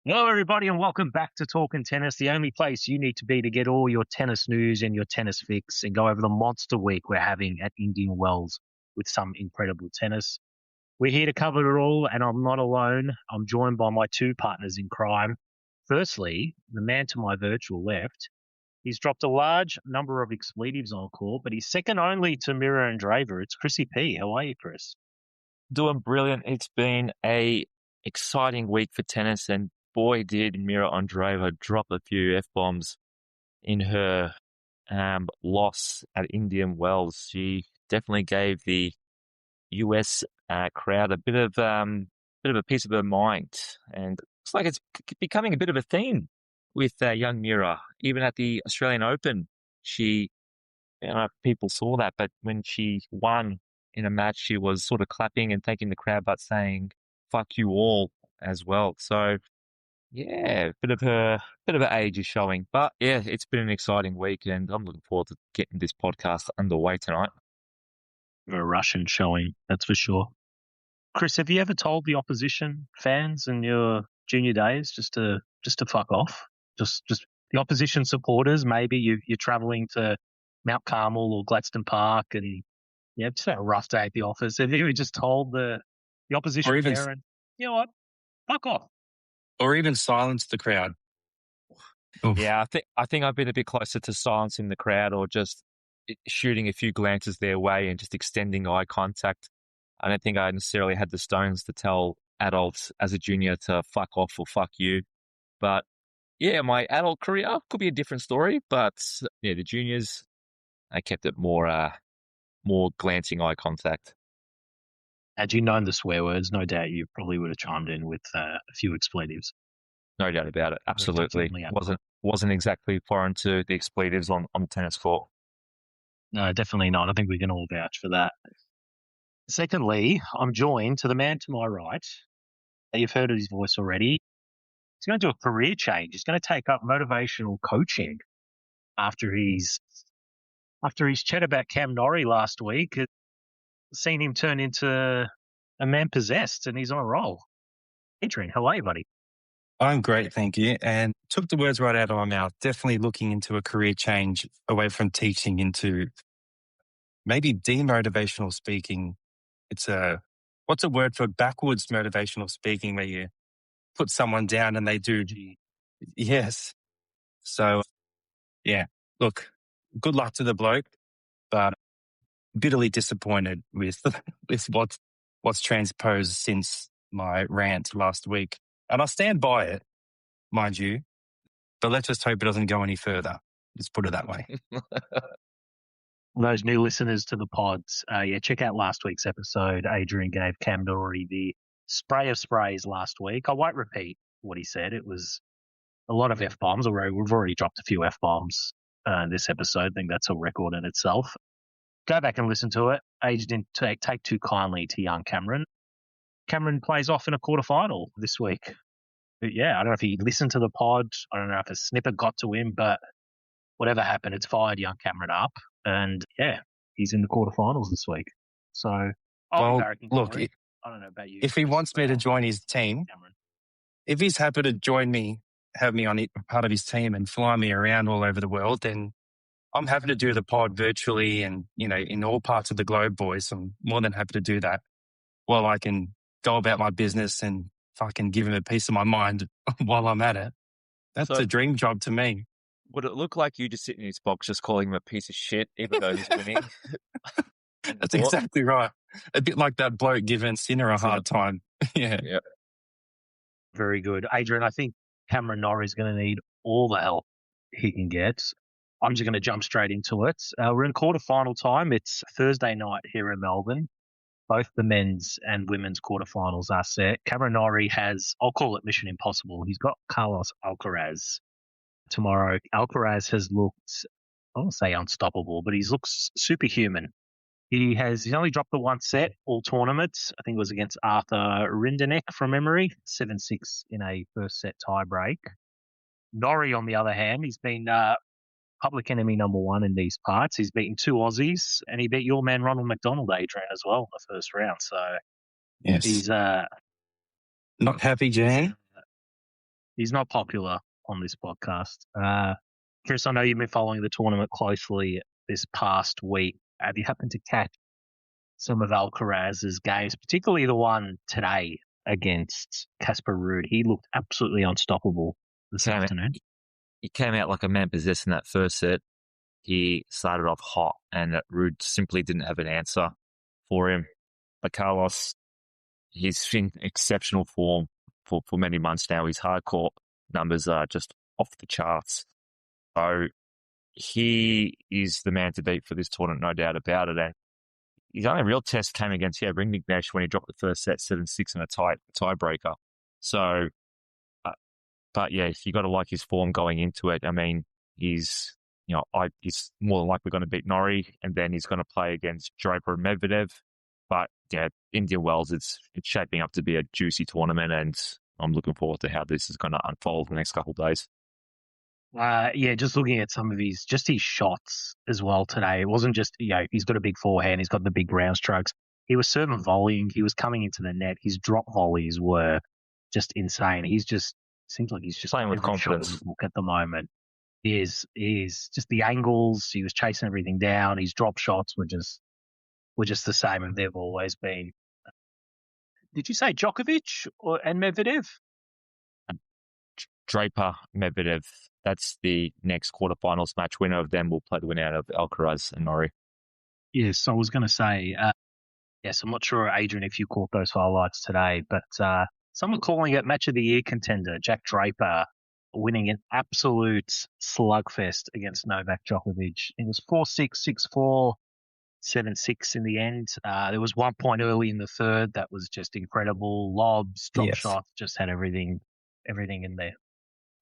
Hello, everybody, and welcome back to Talking Tennis, the only place you need to be to get all your tennis news and your tennis fix and go over the monster week we're having at Indian Wells with some incredible tennis. We're here to cover it all, and I'm not alone. I'm joined by my two partners in crime. Firstly, the man to my virtual left. He's dropped a large number of expletives on court, but he's second only to Mirra Andreeva. It's Chrissy P. How are you, Chris? Doing brilliant. It's been a exciting week for tennis, and boy, did Mirra Andreeva drop a few F-bombs in her loss at Indian Wells. She definitely gave the US crowd a bit of a piece of her mind, and it's like it's becoming a bit of a theme with young Mirra. Even at the Australian Open, people saw that, but when she won in a match, she was sort of clapping and thanking the crowd, but saying "fuck you all" as well. So yeah, bit of her age is showing. But yeah, it's been an exciting week, and I'm looking forward to getting this podcast underway tonight. A Russian showing, that's for sure. Chris, have you ever told the opposition fans in your junior days just to fuck off? Just the opposition supporters. Maybe you're travelling to Mount Carmel or Gladstone Park, and just had a rough day at the office. Have you ever just told the opposition parent, you know what, fuck off? Or even silence the crowd. Oof. Yeah, I think I've been a bit closer to silencing the crowd or just shooting a few glances their way and just extending eye contact. I don't think I necessarily had the stones to tell adults as a junior to fuck off or fuck you. But yeah, my adult career could be a different story. But yeah, the juniors, I kept it more glancing eye contact. Had you known the swear words, no doubt you probably would have chimed in with a few expletives. No doubt about it. Absolutely. Wasn't exactly foreign to the expletives on tennis court. No, definitely not. I think we can all vouch for that. Secondly, I'm joined to the man to my right. You've heard his voice already. He's going to do a career change. He's going to take up motivational coaching after his chat about Cam Norrie last week. Seen him turn into a man possessed, and he's on a roll. Adrian, how are you, buddy? I'm great, thank you. And took the words right out of my mouth. Definitely looking into a career change away from teaching into maybe demotivational speaking. It's what's a word for backwards motivational speaking, where you put someone down and they do. Yes. So yeah, look, good luck to the bloke, but bitterly disappointed with what's transposed since my rant last week. And I stand by it, mind you, but let's just hope it doesn't go any further. Let's put it that way. Those new listeners to the pods, check out last week's episode. Adrian gave Cam Norrie the spray of sprays last week. I won't repeat what he said. It was a lot of F-bombs. We've already dropped a few F-bombs in this episode. I think that's a record in itself. Go back and listen to it. Age didn't take too kindly to young Cameron. Cameron plays off in a quarterfinal this week. But yeah, I don't know if he listened to the pod. I don't know if a snippet got to him, but whatever happened, it's fired young Cameron up. And yeah, he's in the quarterfinals this week. So, look, I don't know about you. If he wants me to join his team, Cameron, if he's happy to join me, have me on part of his team and fly me around all over the world, then I'm happy to do the pod virtually and, in all parts of the globe, boys. I'm more than happy to do that while I can go about my business and fucking give him a piece of my mind while I'm at it. That's a dream job to me. Would it look like you just sitting in his box just calling him a piece of shit even though he's winning? That's exactly right. A bit like that bloke giving Sinner a hard time. Yeah. Very good. Adrian, I think Cameron Norrie is going to need all the help he can get. I'm just going to jump straight into it. We're in quarterfinal time. It's Thursday night here in Melbourne. Both the men's and women's quarterfinals are set. Cameron Norrie has, I'll call it mission impossible. He's got Carlos Alcaraz tomorrow. Alcaraz has looked, I won't say unstoppable, but he's looked superhuman. He's only dropped the one set all tournaments. I think it was against Arthur Rinderknecht from memory, 7-6 in a first set tie break. Norrie, on the other hand, he's been public enemy number one in these parts. He's beaten two Aussies, and he beat your man Ronald McDonald, Adrian, as well in the first round. So yes, he's not happy, Jan. He's not popular on this podcast. Chris, I know you've been following the tournament closely this past week. Have you happened to catch some of Alcaraz's games, particularly the one today against Casper Ruud? He looked absolutely unstoppable this afternoon. He came out like a man possessed in that first set. He started off hot, and Ruud simply didn't have an answer for him. But Carlos, he's in exceptional form for many months now. His hardcourt numbers are just off the charts. So he is the man to beat for this tournament, no doubt about it. And his only real test came against Ringnick when he dropped the first set 7-6 in a tiebreaker. So, but yeah, you got to like his form going into it. I mean, he's more than likely going to beat Norrie, and then he's going to play against Draper and Medvedev. But yeah, Indian Wells, it's shaping up to be a juicy tournament, and I'm looking forward to how this is going to unfold in the next couple of days. Just looking at some of his shots as well today. It wasn't just, he's got a big forehand, he's got the big ground strokes. He was serving volleying, he was coming into the net. His drop volleys were just insane. Seems like he's just playing with confidence at the moment. He is just the angles. He was chasing everything down. His drop shots were just the same as they've always been. Did you say Djokovic and Medvedev? Draper, Medvedev. That's the next quarterfinals match. Winner of them will play the winner out of Alcaraz and Norrie. Yes, I was going to say, yes, I'm not sure, Adrian, if you caught those highlights today, but someone calling it match of the year contender, Jack Draper, winning an absolute slugfest against Novak Djokovic. It was 4-6, 6-4, 7-6 in the end. There was 1 point early in the third that was just incredible. Lobs, drop shots, just had everything in there.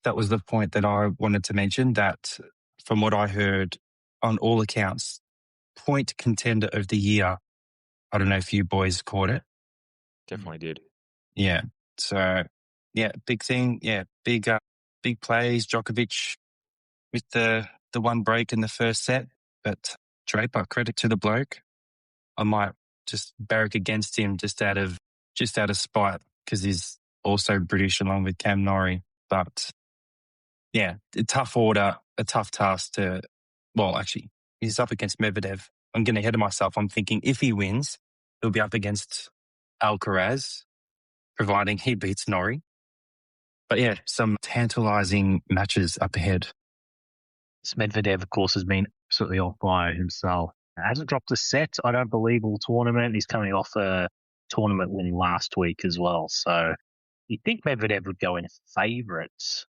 That was the point that I wanted to mention, that from what I heard, on all accounts, point contender of the year. I don't know if you boys caught it. Definitely did. Yeah. So, yeah, big thing. Yeah, big plays. Djokovic with the one break in the first set. But Draper, credit to the bloke. I might just barrack against him just out of spite, because he's also British along with Cam Norrie. But yeah, a tough order, a tough task to. Well, actually, he's up against Medvedev. I'm getting ahead of myself. I'm thinking if he wins, he'll be up against Alcaraz, providing he beats Norrie. But yeah, some tantalizing matches up ahead. Medvedev, of course, has been absolutely off by himself. Hasn't dropped a set, I don't believe, all tournament. He's coming off a tournament win last week as well. So you'd think Medvedev would go in favourites.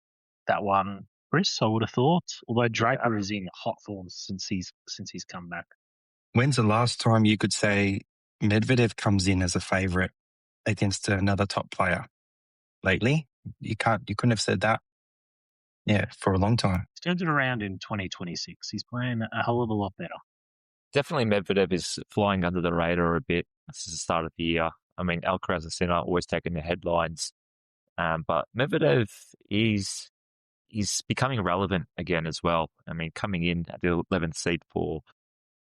That one, Chris, I would have thought. Although Draper is in hot form since he's come back. When's the last time you could say Medvedev comes in as a favourite against another top player? Lately? You couldn't have said that. Yeah, for a long time. He's turned it around in 2026. He's playing a hell of a lot better. Definitely Medvedev is flying under the radar a bit since the start of the year. I mean, Alcaraz and Sinner always taking the headlines. But Medvedev is becoming relevant again as well. I mean, coming in at the 11th seed for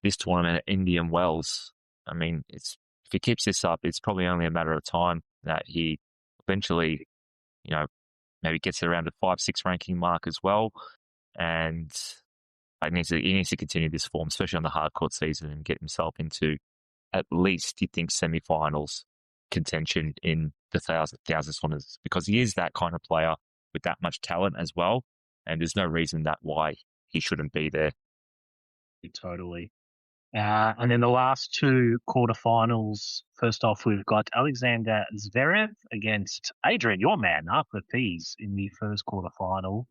this tournament at Indian Wells. I mean, if he keeps this up, it's probably only a matter of time that he eventually, maybe gets around the 5-6 ranking mark as well. And he needs to continue this form, especially on the hardcourt season, and get himself into at least, you think, semi-finals contention in the thousands tournaments, because he is that kind of player with that much talent as well. And there's no reason why he shouldn't be there. Totally. And then the last two quarterfinals. First off, we've got Alexander Zverev against Adrian, your man, Arthur Thies, in the first quarterfinal.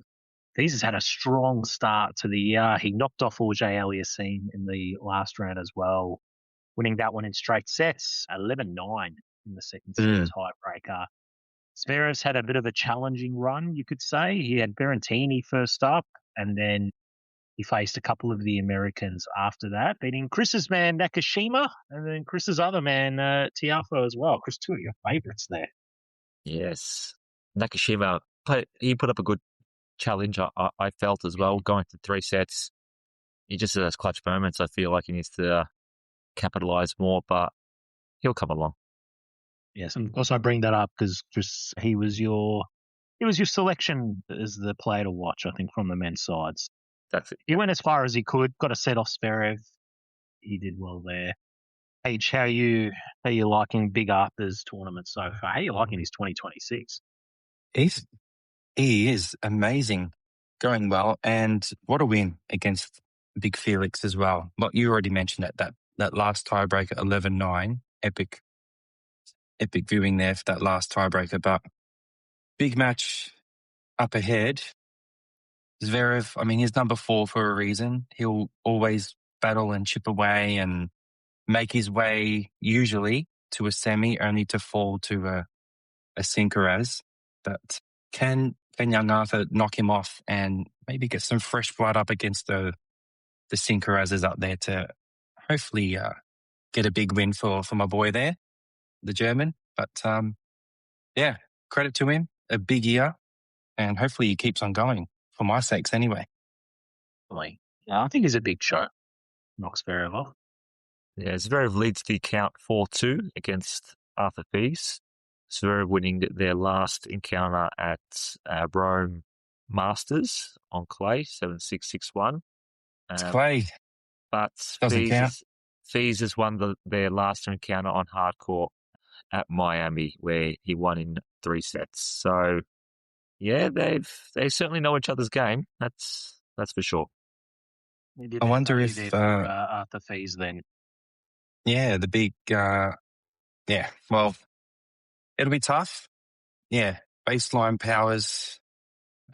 Thies has had a strong start to the year. He knocked off Auger Aliassime in the last round as well, winning that one in straight sets, 11-9 in the second set tiebreaker. Zverev's had a bit of a challenging run, you could say. He had Berrettini first up, and then he faced a couple of the Americans after that, beating Chris's man Nakashima, and then Chris's other man Tiafoe as well. Chris, two of your favourites there. Yes. Nakashima, he put up a good challenge, I felt as well, going to 3 sets. He just has clutch moments. I feel like he needs to capitalise more, but he'll come along. Yes, and of course I bring that up because Chris, he was your it was your selection as the player to watch, I think, from the men's sides. That's it. He went as far as he could, got a set off Zverev. He did well there. H, how you liking Big Arthur's tournament so far? How you liking his 2026? He is amazing, going well, and what a win against Big Felix as well. Like you already mentioned that last tiebreaker, 11-9, epic viewing there for that last tiebreaker. But big match up ahead. Zverev, I mean, he's number 4 for a reason. He'll always battle and chip away and make his way usually to a semi, only to fall to a Sinkeraz. But can young Arthur knock him off and maybe get some fresh blood up against the Sinkerazes up there to hopefully get a big win for my boy there, the German. But yeah, credit to him, a big year, and hopefully he keeps on going for my sakes anyway. Yeah, I think he's a big show. Knocks Zverev off. Yeah, Zverev leads the count 4-2 against Arthur Fils. Zverev winning their last encounter at Rome Masters on clay, 7-6, 6-1. It's clay. But Fils has won their last encounter on hard court at Miami, where he won in 3 sets. So, yeah, they certainly know each other's game. That's for sure. I wonder if Arthur Fils then. Yeah, the big. Yeah, well, it'll be tough. Yeah, baseline powers,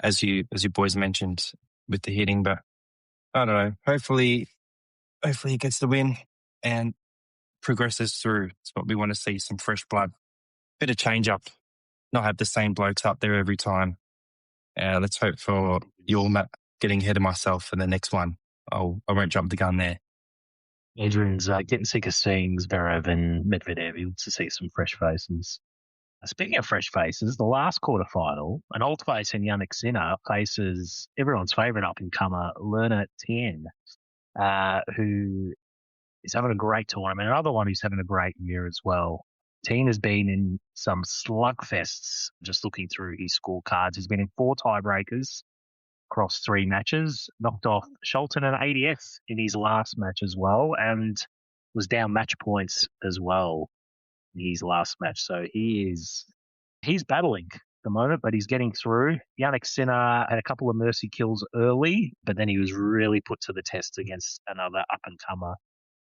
as you boys mentioned with the hitting, but I don't know. Hopefully he gets the win and progresses through. It's what we want to see, some fresh blood. Bit of change up, not have the same blokes up there every time. Let's hope for your getting ahead of myself for the next one. I won't jump the gun there. Adrian's getting sick of seeing Zverev and Medvedev. He wants to see some fresh faces. Speaking of fresh faces, the last quarterfinal, an old face in Jannik Sinner faces everyone's favourite up-and-comer, Learner Tien, who is having a great tournament. Another one who's having a great year as well. Tien has been in some slugfests, just looking through his scorecards. He's been in 4 tiebreakers across 3 matches, knocked off Scholten and ADF in his last match as well, and was down match points as well in his last match. So he's battling at the moment, but he's getting through. Jannik Sinner had a couple of mercy kills early, but then he was really put to the test against another up-and-comer,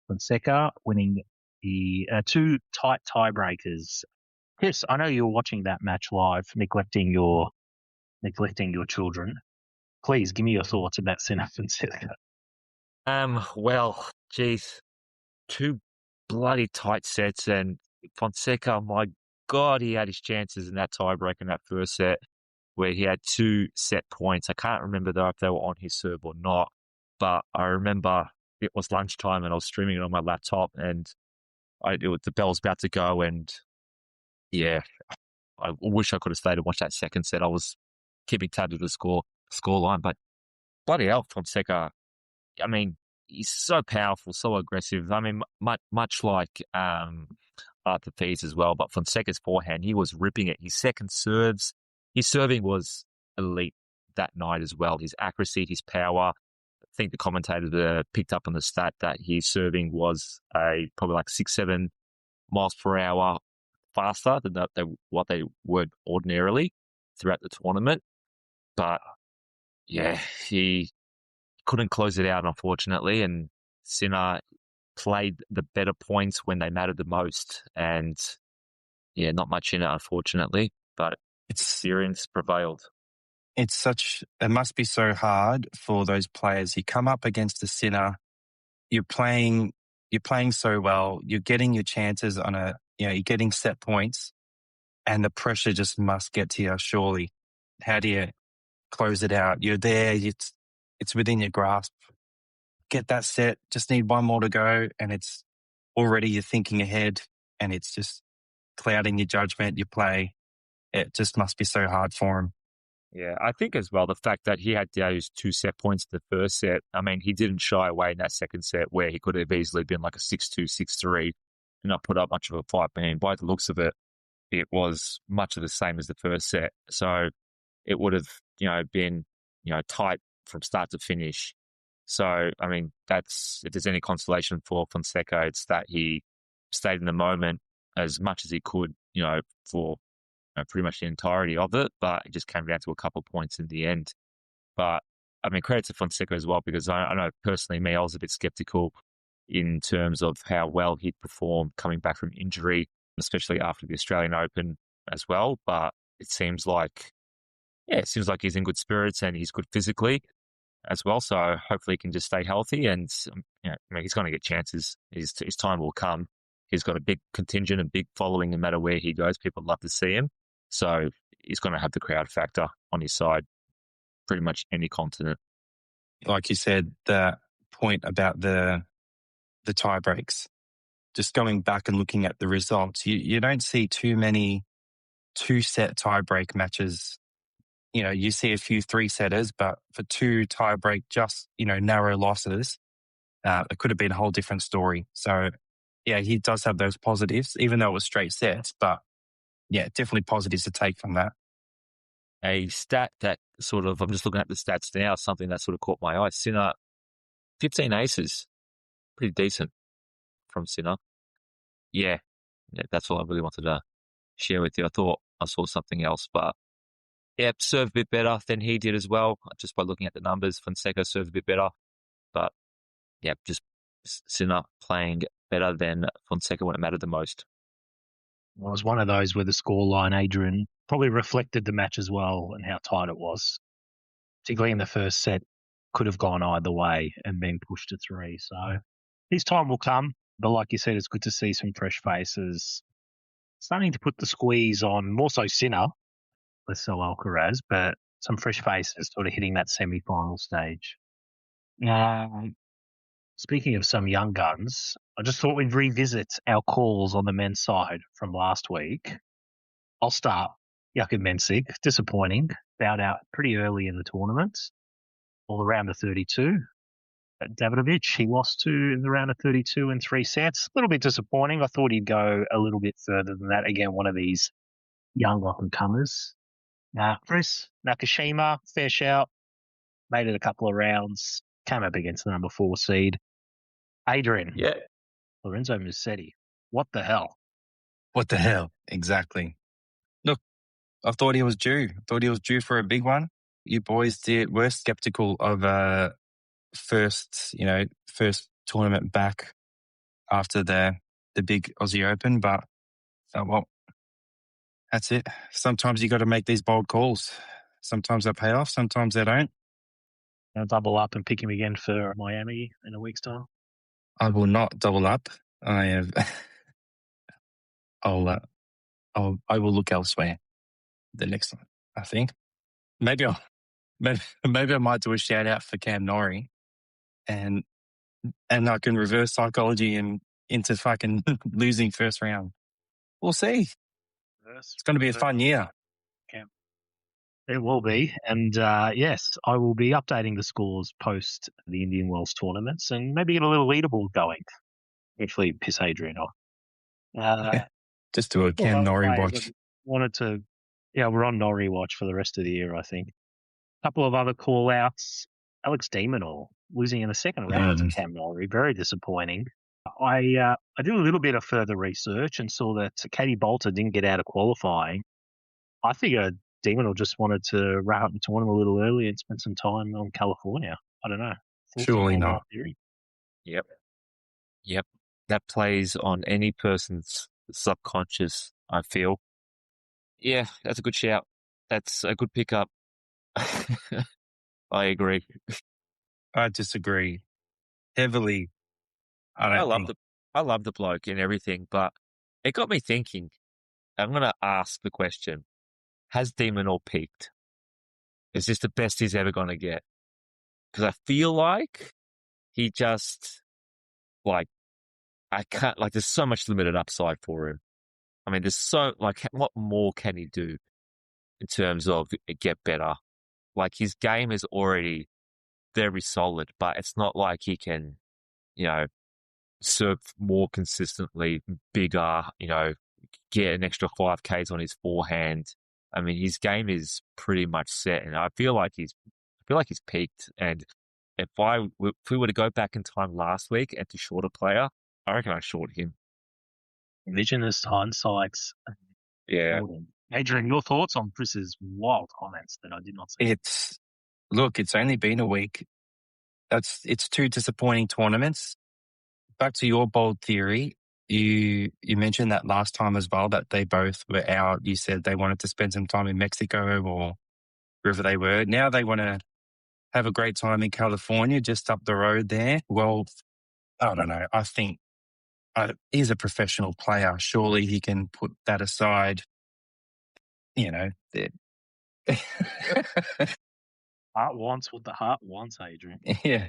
Fonseca, winning the 2 tight tiebreakers. Chris, I know you were watching that match live, neglecting your children. Please give me your thoughts about Sinner Fonseca. Well, geez, 2 bloody tight sets, and Fonseca, my God, he had his chances in that tiebreak in that first set where he had 2 set points. I can't remember though if they were on his serve or not, but I remember it was lunchtime and I was streaming it on my laptop, and the bell was about to go, and yeah, I wish I could have stayed and watched that second set. I was keeping tabs of the scoreline, but bloody hell, Fonseca, I mean, he's so powerful, so aggressive. I mean, much like Arthur Fils as well, but Fonseca's forehand, he was ripping it. His second serves, his serving was elite that night as well. His accuracy, his power. I think the commentator picked up on the stat that his serving was probably like 6-7 miles per hour faster than what they were ordinarily throughout the tournament. But yeah, he couldn't close it out, unfortunately, and Sinner played the better points when they mattered the most. And yeah, not much in it, unfortunately, but experience prevailed. It must be so hard for those players. You come up against a Sinner, you're playing so well, you're getting your chances you're getting set points, and the pressure just must get to you, surely. How do you close it out? You're there, it's within your grasp. Get that set, just need one more to go, and it's already you're thinking ahead, and it's just clouding your judgment, your play. It just must be so hard for him. Yeah, I think as well, the fact that he had those 2 set points in the first set, I mean, he didn't shy away in that second set where he could have easily been like a 6-2, 6-3 and not put up much of a fight. I mean, by the looks of it, it was much of the same as the first set. So, it would have, been, tight from start to finish. So, I mean, if there's any consolation for Fonseca, it's that he stayed in the moment as much as he could, for pretty much the entirety of it, but it just came down to a couple of points in the end. But, I mean, credit to Fonseca as well, because I know personally I was a bit skeptical in terms of how well he'd performed coming back from injury, especially after the Australian Open as well. But it seems like he's in good spirits and he's good physically as well. So hopefully he can just stay healthy and, he's going to get chances. His time will come. He's got a big contingent and big following no matter where he goes. People love to see him. So he's going to have the crowd factor on his side, pretty much any continent. Like you said, the point about the tie breaks, just going back and looking at the results, you don't see too many 2-set tie break matches. You see a few 3-setters, but for 2 tie break, just, narrow losses, it could have been a whole different story. So, yeah, he does have those positives, even though it was straight sets. But, yeah, definitely positives to take from that. A stat that I'm just looking at the stats now, something that sort of caught my eye. Sinner, 15 aces. Pretty decent from Sinner. Yeah, that's all I really wanted to share with you. I thought I saw something else, but yeah, served a bit better than he did as well, just by looking at the numbers. Fonseca served a bit better, but yeah, just Sinner playing better than Fonseca when it mattered the most. Well, it was one of those where the scoreline, Adrian, probably reflected the match as well and how tight it was. Particularly in the first set, could have gone either way and been pushed to 3. So his time will come, but like you said, it's good to see some fresh faces starting to put the squeeze on, more so Sinner, less so Alcaraz, but some fresh faces sort of hitting that semi-final stage. Speaking of some young guns, I just thought we'd revisit our calls on the men's side from last week. I'll start. Jakub Mensik, disappointing. Bowed out pretty early in the tournament, all around the 32. Davidovich, he lost to in the round of 32 in 3 sets. A little bit disappointing. I thought he'd go a little bit further than that. Again, one of these young up-and-comers. Chris Nakashima, fair shout. Made it a couple of rounds. Came up against the number 4 seed. Adrian. Yeah. Lorenzo Musetti. What the hell? What the hell? Exactly. Look, I thought he was due. For a big one. You boys were skeptical of first tournament back after the big Aussie Open, but well, that's it. Sometimes you got to make these bold calls. Sometimes they pay off, sometimes they don't. I'll double up and pick him again for Miami in a week's time. I will not double up. I will look elsewhere the next time. I think maybe I might do a shout out for Cam Norrie, and I can reverse psychology and into fucking losing first round. We'll see. It's going to be a fun year. It will be. And yes, I will be updating the scores post the Indian Wells tournaments and maybe get a little leaderboard going. Actually, piss Adrian off. Just do a Cam Norrie watch. We're on Norrie watch for the rest of the year, I think. A couple of other call-outs. Alex de Minaur losing in the second round to Cam Norrie. Very disappointing. I did a little bit of further research and saw that Katie Bolter didn't get out of qualifying. I figured de Minaur just wanted to wrap up the tournament a little early and spend some time on California. I don't know. Surely not. Yep. That plays on any person's subconscious, I feel. Yeah, that's a good shout. That's a good pickup. I agree. I disagree heavily. I love the bloke and everything, but it got me thinking. I'm going to ask the question: has de Minaur peaked? Is this the best he's ever going to get? Because I feel like he just there's so much limited upside for him. I mean, what more can he do in terms of get better? Like, his game is already very solid, but it's not like he can, serve more consistently, bigger, get an extra 5Ks on his forehand. I mean, his game is pretty much set, and I feel like he's peaked. And if we were to go back in time last week and to short a player, I reckon I short him. Visionist hindsights. Yeah. Adrian, your thoughts on Chris's wild comments that I did not see? It's only been a week. It's 2 disappointing tournaments. Back to your bold theory, you mentioned that last time as well, that they both were out. You said they wanted to spend some time in Mexico or wherever they were. Now they want to have a great time in California, just up the road there. Well, I don't know. I think he's a professional player. Surely he can put that aside. Heart wants what the heart wants, Adrian. Yeah.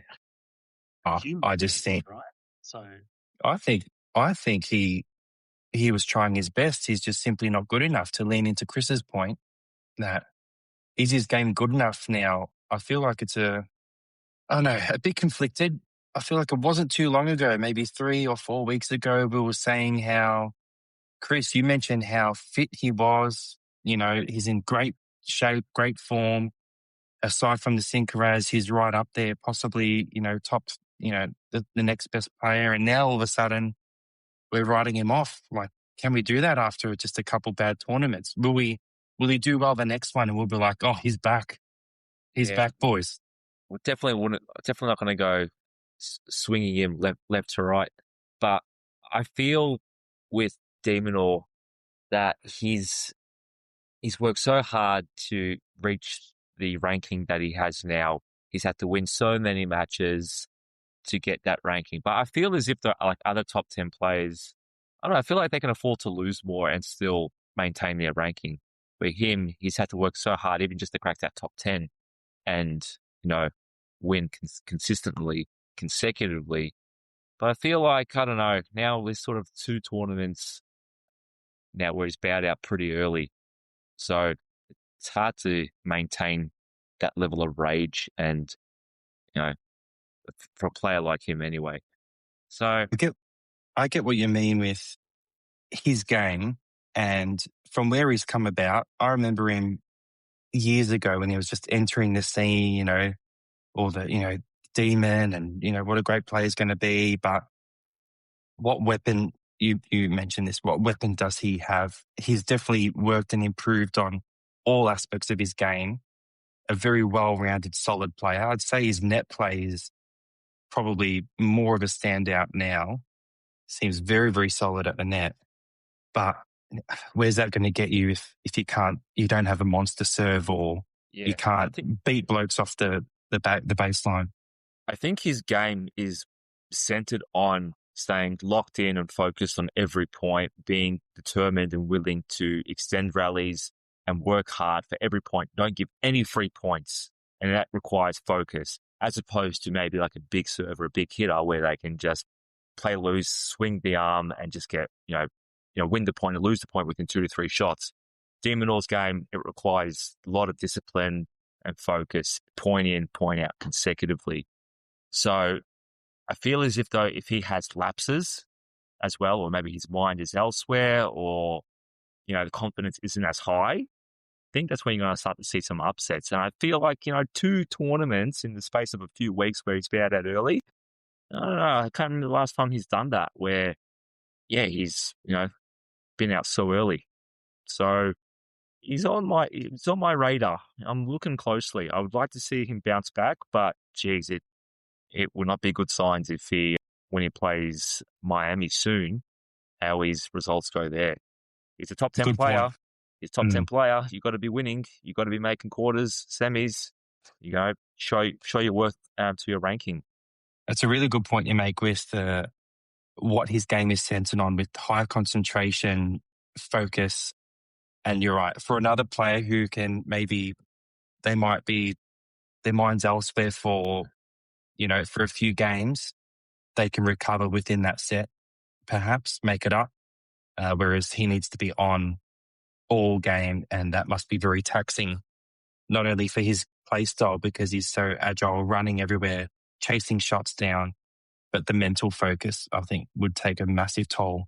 I just think, right? So I think he was trying his best. He's just simply not good enough. To lean into Chris's point, that is his game good enough now? I feel like it's a bit conflicted. I feel like it wasn't too long ago, maybe 3 or 4 weeks ago, we were saying how, Chris, you mentioned how fit he was. He's in great shape, great form. Aside from the Sincaraz, he's right up there, possibly, top, the next best player. And now all of a sudden we're writing him off. Like, can we do that after just a couple bad tournaments? Will he do well the next one? And we'll be like, oh, he's back. He's back, boys. We're definitely not going to go swinging him left to right. But I feel with de Minaur that he's worked so hard to reach the ranking that he has now. He's had to win so many matches to get that ranking. But I feel as if there are like other top 10 players, I don't know, I feel like they can afford to lose more and still maintain their ranking. With him, he's had to work so hard even just to crack that top 10 and, win consistently, consecutively. But I feel like, I don't know, now there's sort of 2 tournaments now where he's bowed out pretty early. So it's hard to maintain that level of rage and, for a player like him anyway. So I get what you mean with his game, and from where he's come about. I remember him years ago when he was just entering the scene, all the, demon and, what a great player he's going to be. But what weapon, you mentioned this, what weapon does he have? He's definitely worked and improved on all aspects of his game. A very well-rounded, solid player. I'd say his net play is probably more of a standout now. Seems very, very solid at the net. But where's that going to get you if you don't have a monster serve, or you can't beat blokes off the baseline? I think his game is centered on staying locked in and focused on every point, being determined and willing to extend rallies and work hard for every point. Don't give any free points. And that requires focus, as opposed to maybe like a big server, a big hitter, where they can just play loose, swing the arm, and just get, win the point and lose the point within 2 to 3 shots. de Minaur's game, it requires a lot of discipline and focus, point in, point out consecutively. So I feel as if he has lapses as well, or maybe his mind is elsewhere, or, the confidence isn't as high, I think that's when you're going to start to see some upsets. And I feel like, 2 tournaments in the space of a few weeks where he's bowed out early, I don't know, I can't remember the last time he's done that, where, he's, been out so early. So he's on my radar. I'm looking closely. I would like to see him bounce back, but geez, it will not be good signs if when he plays Miami soon, how his results go there. He's a top 10 player. Point. He's a top 10 player. You've got to be winning. You've got to be making quarters, semis. Show your worth to your ranking. That's a really good point you make with what his game is centered on, with high concentration, focus. And you're right. For another player who can they might be their minds elsewhere for a few games, they can recover within that set, perhaps make it up. Whereas he needs to be on all game, and that must be very taxing, not only for his play style because he's so agile, running everywhere, chasing shots down, but the mental focus, I think, would take a massive toll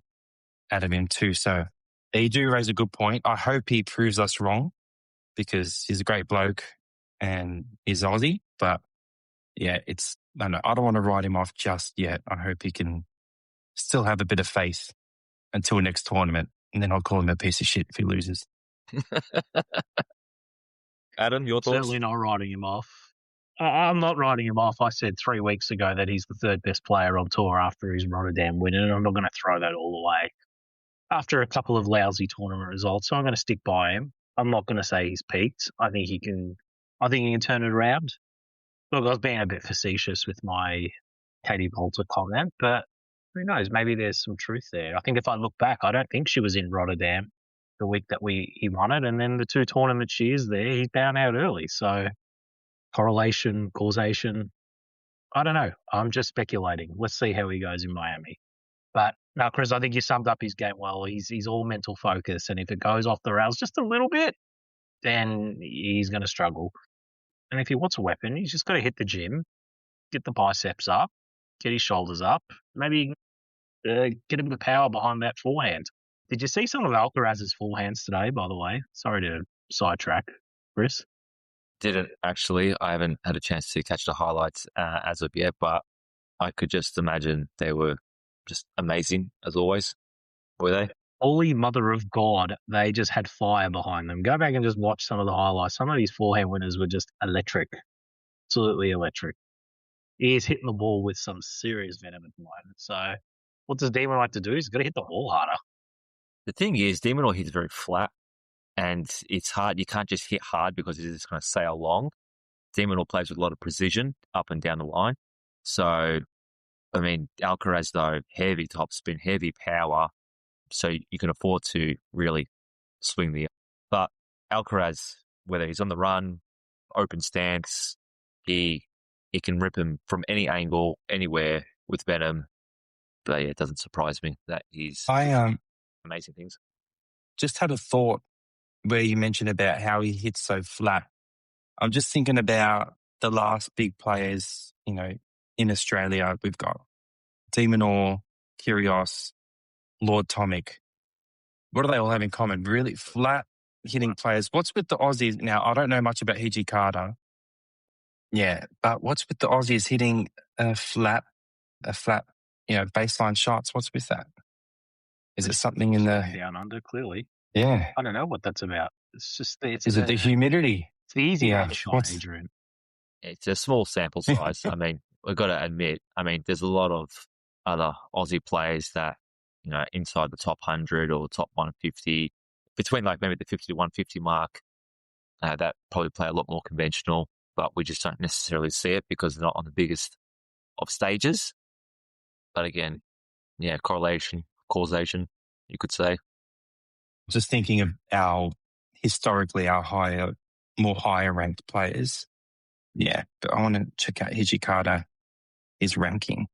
out of him too. So you do raise a good point. I hope he proves us wrong because he's a great bloke and he's Aussie. But yeah, I don't want to write him off just yet. I hope he can still have a bit of faith until next tournament, and then I'll call him a piece of shit if he loses. Adam, your thoughts? Certainly not writing him off. I'm not writing him off. I said 3 weeks ago that he's the third best player on tour after his Rotterdam win, and I'm not going to throw that all away. After a couple of lousy tournament results, so I'm going to stick by him. I'm not going to say he's peaked. I think he can turn it around. Look, I was being a bit facetious with my Katie Bolter comment, but who knows? Maybe there's some truth there. I think if I look back, I don't think she was in Rotterdam the week that he won it, and then the 2 tournaments she is there, he's bound out early. So correlation, causation, I don't know. I'm just speculating. Let's see how he goes in Miami. But no, Chris, I think you summed up his game well. He's all mental focus, and if it goes off the rails just a little bit, then he's going to struggle. And if he wants a weapon, he's just got to hit the gym, get the biceps up, get his shoulders up, maybe get a bit of power behind that forehand. Did you see some of Alcaraz's forehands today, by the way? Sorry to sidetrack, Chris. Didn't actually. I haven't had a chance to catch the highlights as of yet, but I could just imagine they were just amazing as always. Were they? Holy mother of God, they just had fire behind them. Go back and just watch some of the highlights. Some of these forehand winners were just electric. Absolutely electric. He is hitting the ball with some serious venom at the moment. So what does Demon like to do? He's got to hit the ball harder. The thing is, De Minaur hits very flat, and it's hard. You can't just hit hard because it is going to sail long. De Minaur plays with a lot of precision up and down the line. So, I mean, Alcaraz, though, heavy topspin, heavy power, so you can afford to really swing the... But Alcaraz, whether he's on the run, open stance, he can rip him from any angle, anywhere with venom. But yeah, it doesn't surprise me that he's amazing things. Just had a thought where you mentioned about how he hits so flat. I'm just thinking about the last big players, in Australia. We've got De Minaur, Kyrgios, Lord Tomic. What do they all have in common? Really flat hitting players. What's with the Aussies? Now, I don't know much about Hijikata. Yeah, but what's with the Aussies hitting a flat, baseline shots? What's with that? Is it something in the... Down under, clearly. Yeah. I don't know what that's about. It's just... Is it the humidity? It's the easy one shot, Adrian. It's a small sample size. I mean, we've got to admit, there's a lot of other Aussie players that, inside the top 100 or top 150, between like maybe the 50 to 150 mark, that probably play a lot more conventional, but we just don't necessarily see it because they're not on the biggest of stages. But again, yeah, correlation, causation, you could say. Just thinking of historically our more higher ranked players. Yeah, but I want to check out Hijikata, his ranking.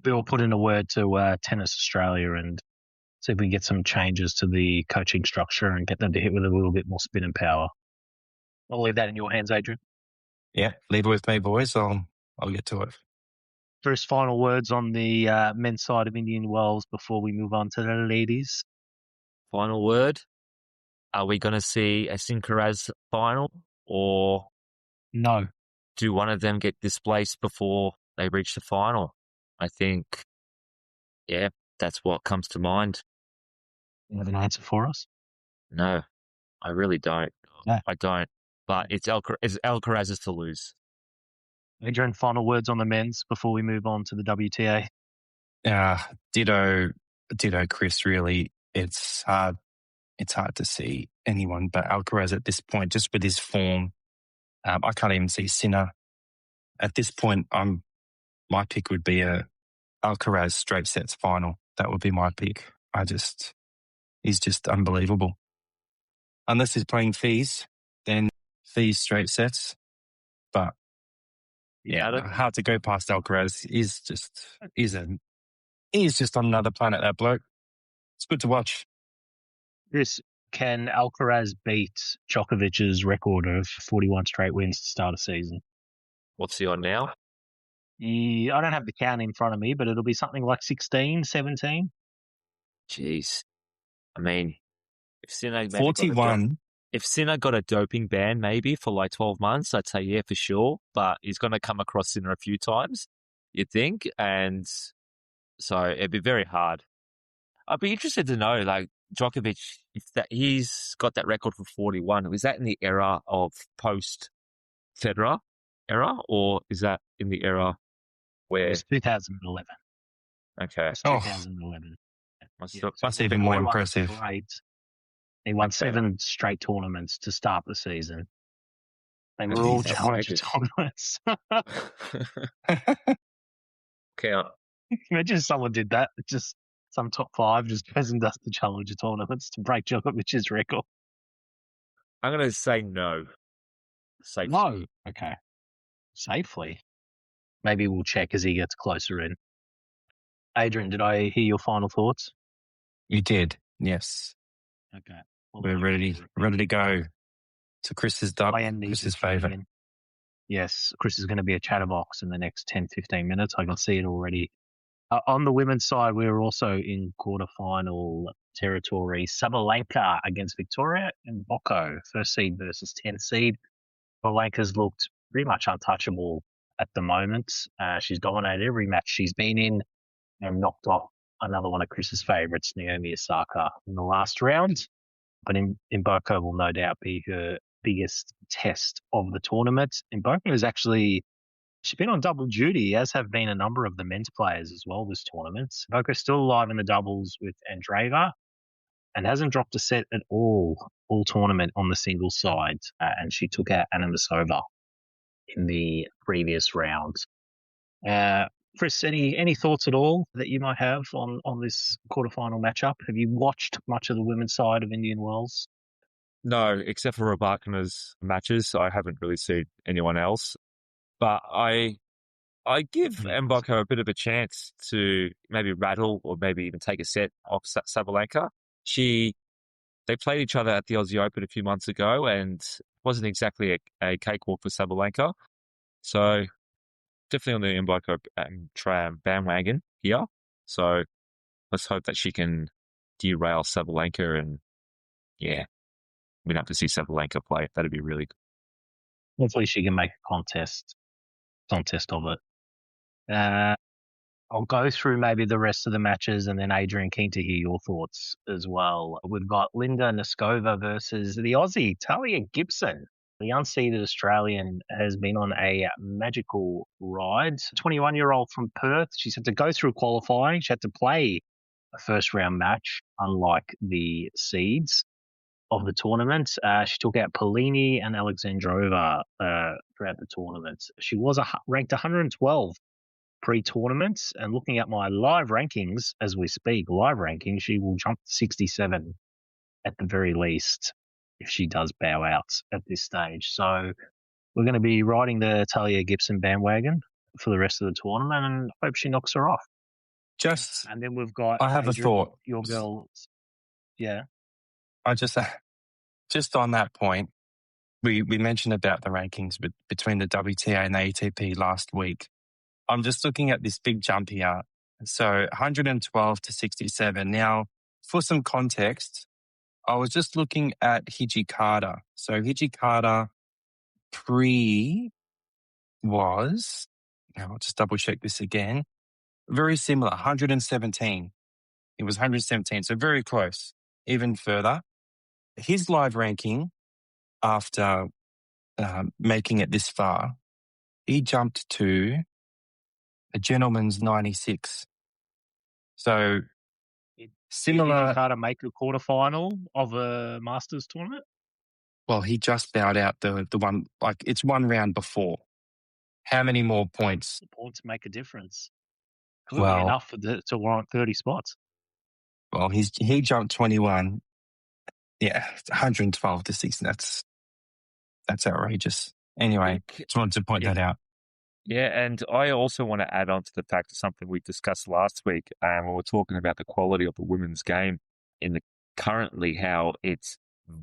We'll put in a word to Tennis Australia and see if we can get some changes to the coaching structure and get them to hit with a little bit more spin and power. I'll leave that in your hands, Adrian. Yeah, leave it with me, boys. I'll get to it. First final words on the men's side of Indian Wells before we move on to the ladies. Final word. Are we going to see a Alcaraz final or no? Do one of them get displaced before they reach the final? I think, yeah, that's what comes to mind. You have an answer for us? No, I really don't. No. I don't. But it's Alcaraz's to lose. Adrian, final words on the men's before we move on to the WTA. Ditto, Chris. Really, it's hard to see anyone but Alcaraz at this point, just with his form. I can't even see Sinner. At this point, my pick would be a Alcaraz straight sets final. That would be my pick. He's just unbelievable. Unless he's playing fees, then fees straight sets. But yeah, hard to go past Alcaraz. He's just on another planet, that bloke. It's good to watch. Can Alcaraz beat Djokovic's record of 41 straight wins to start a season? What's he on now? I don't have the count in front of me, but it'll be something like 16, 17. Jeez. I mean, if Sinner 41. if Sinner got a doping ban maybe for like 12 months, I'd say yeah, for sure. But he's going to come across Sinner a few times, you'd think. And so it'd be very hard. I'd be interested to know, like, Djokovic, if that he's got that record for 41. Was that in the era of post-Federer era, or is that in the era It where... was 2011. Okay. It's 2011. That's even more impressive. Great. He won 7 straight tournaments to start the season. They were all challenger tournaments. Count. Imagine if someone did that. Just some top 5 just goes and does the challenger tournaments to break Djokovic's record. I'm going to say no. Safely. No. Okay. Safely. Maybe we'll check as he gets closer in. Adrian, did I hear your final thoughts? You did, yes. Okay. Well, We're ready to go to Chris's favourite. Yes, Chris is going to be a chatterbox in the next 10, 15 minutes. I can see it already. On the women's side, we're also in quarterfinal territory. Sabalenka against Victoria and Bocco, first seed versus 10th seed. Sabalenka's looked pretty much untouchable at the moment. She's dominated every match she's been in and knocked off another one of Chris's favourites, Naomi Osaka, in the last round. But in Bocco will no doubt be her biggest test of the tournament. In Bocco is actually, she's been on double duty, as have been a number of the men's players as well this tournament. Bocco's still alive in the doubles with Andreeva and hasn't dropped a set at all tournament on the singles side. And she took out Anna Masova in the previous round. Chris, any thoughts at all that you might have on this quarterfinal matchup? Have you watched much of the women's side of Indian Wells? No, except for Rybakina's matches. I haven't really seen anyone else. But I give Mboko a bit of a chance to maybe rattle or maybe even take a set off Sabalenka. They played each other at the Aussie Open a few months ago and wasn't exactly a cakewalk for Sabalenka. So definitely on the Mboko bandwagon here. So let's hope that she can derail Sabalenka and yeah, we'd have to see Sabalenka play. That'd be really good. Hopefully she can make a contest of it. I'll go through maybe the rest of the matches and then Adrian, keen to hear your thoughts as well. We've got Linda Noskova versus the Aussie, Talia Gibson. The unseeded Australian has been on a magical ride. 21-year-old from Perth. She's had to go through qualifying. She had to play a first-round match, unlike the seeds of the tournament. She took out Polini and Alexandrova throughout the tournament. She was ranked 112 pre-tournament, and looking at my live rankings as we speak, she will jump to 67 at the very least if she does bow out at this stage. So we're going to be riding the Talia Gibson bandwagon for the rest of the tournament and hope she knocks her off. And then we've got I have Adrian, a thought. Your girl, yeah. I just on that point, we mentioned about the rankings between the WTA and the ATP last week. I'm just looking at this big jump here. So 112 to 67. Now, for some context, I was just looking at Hijikata. So Hijikata was, now I'll just double check this again, very similar, 117. It was 117, so very close, even further. His live ranking after making it this far, he jumped to a gentleman's 96. So similar. Did Hijikata make the quarterfinal of a Masters tournament? Well, he just bowed out the one, like it's one round before. How many more points? The points make a difference. Could be enough to warrant 30 spots. Well, he jumped 21. Yeah, 112 to 60. That's outrageous. Anyway, just wanted to point that out. Yeah, and I also want to add on to the fact of something we discussed last week when we were talking about the quality of the women's game currently how it's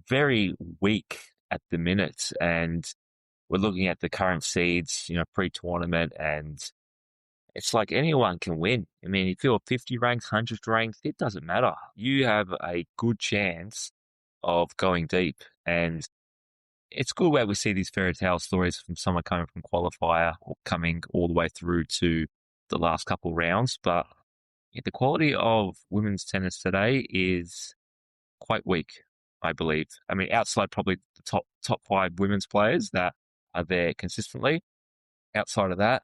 very weak at the minute, and we're looking at the current seeds, pre-tournament, and it's like anyone can win. I mean, if you're 50 ranked, 100th ranked, it doesn't matter. You have a good chance of going deep. And it's good where we see these fairy tale stories from someone coming from qualifier or coming all the way through to the last couple rounds. But the quality of women's tennis today is quite weak, I believe. I mean, outside probably the top 5 women's players that are there consistently. Outside of that,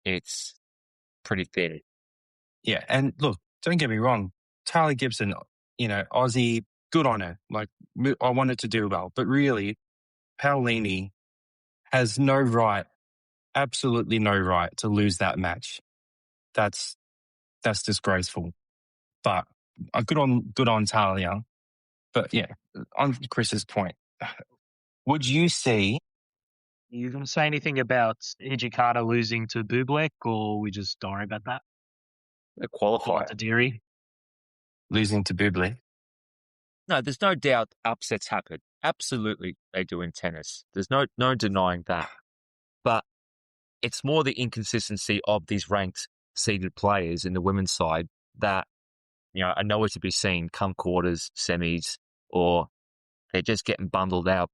it's pretty thin. Yeah, and look, don't get me wrong, Talia Gibson, Aussie, good on her. Like, I wanted to do well, but really, Paolini has no right, absolutely no right to lose that match. That's disgraceful. But good on Talia. But yeah, on Chris's point, would you see? You going to say anything about Hijikata losing to Bublik, or we just don't worry about that? A qualifier. To Deary. Losing to Bublik? No, there's no doubt upsets happen. Absolutely, they do in tennis. There's no denying that. But it's more the inconsistency of these ranked seeded players in the women's side that, are nowhere to be seen come quarters, semis, or they're just getting bundled out,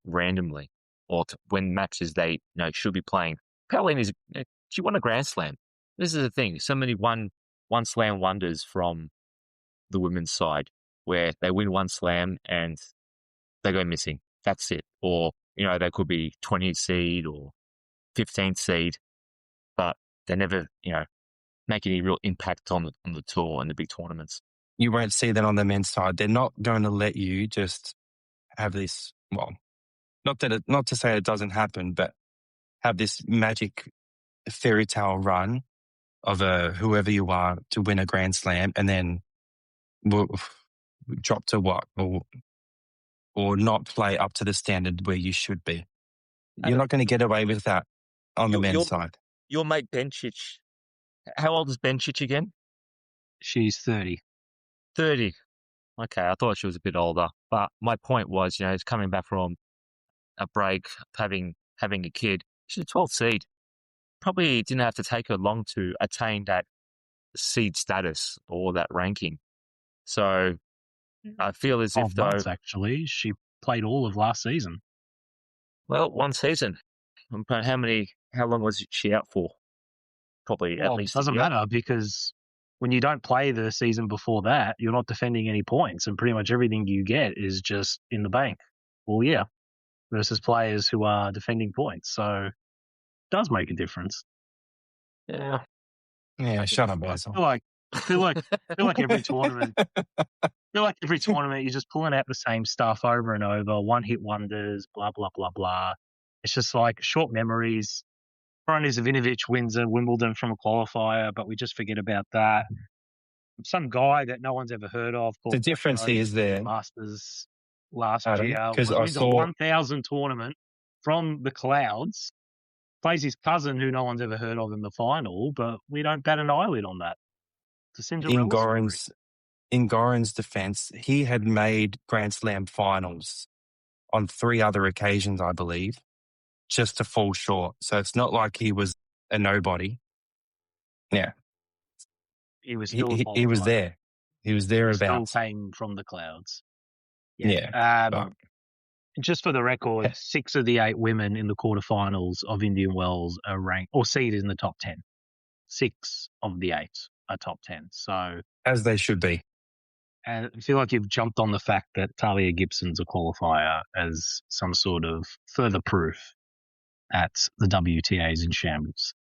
randomly, or to win matches they, should be playing. Paolini she won a Grand Slam. This is the thing. So many one slam wonders from the women's side where they win one slam and they go missing. That's it. Or, they could be 20th seed or 15th seed, but they never, make any real impact on the tour and the big tournaments. You won't see that on the men's side. They're not going to let you just have this, well, not to say it doesn't happen, but have this magic fairy tale run of whoever you are to win a Grand Slam and then drop to what? Or not play up to the standard where you should be. You're not going to get away with that on the men's side. Your mate Bencic, how old is Bencic again? She's 30. 30. Okay, I thought she was a bit older. But my point was, he's coming back from a break, having a kid. She's a 12th seed. Probably didn't have to take her long to attain that seed status or that ranking. So I feel as if though... Actually, she played all of last season. Well, one season. How long was she out for? Probably at least. It doesn't matter because when you don't play the season before that, you're not defending any points, and pretty much everything you get is just in the bank all year versus players who are defending points. So it does make a difference. Yeah. Yeah, shut up, Basil. I feel like every tournament. You're just pulling out the same stuff over and over, one-hit wonders, blah, blah, blah, blah. It's just like short memories. Goran Ivanovic wins a Wimbledon from a qualifier, but we just forget about that. Some guy that no one's ever heard of. The difference is there. Masters last year. Because I saw a 1,000 tournament from the clouds. Plays his cousin who no one's ever heard of in the final, but we don't bat an eyelid on that. It's a Cinderella story. In Goran's defense, he had made Grand Slam finals on 3 other occasions, I believe, just to fall short. So it's not like he was a nobody. Yeah. He was still he was there. He was thereabouts. Still came from the clouds. Yeah. Just for the record, 6 of the 8 women in the quarterfinals of Indian Wells are ranked or seeded in the top 10. 6 of the 8 are top 10. So as they should be. And I feel like you've jumped on the fact that Talia Gibson's a qualifier as some sort of further proof that the WTA is in shambles.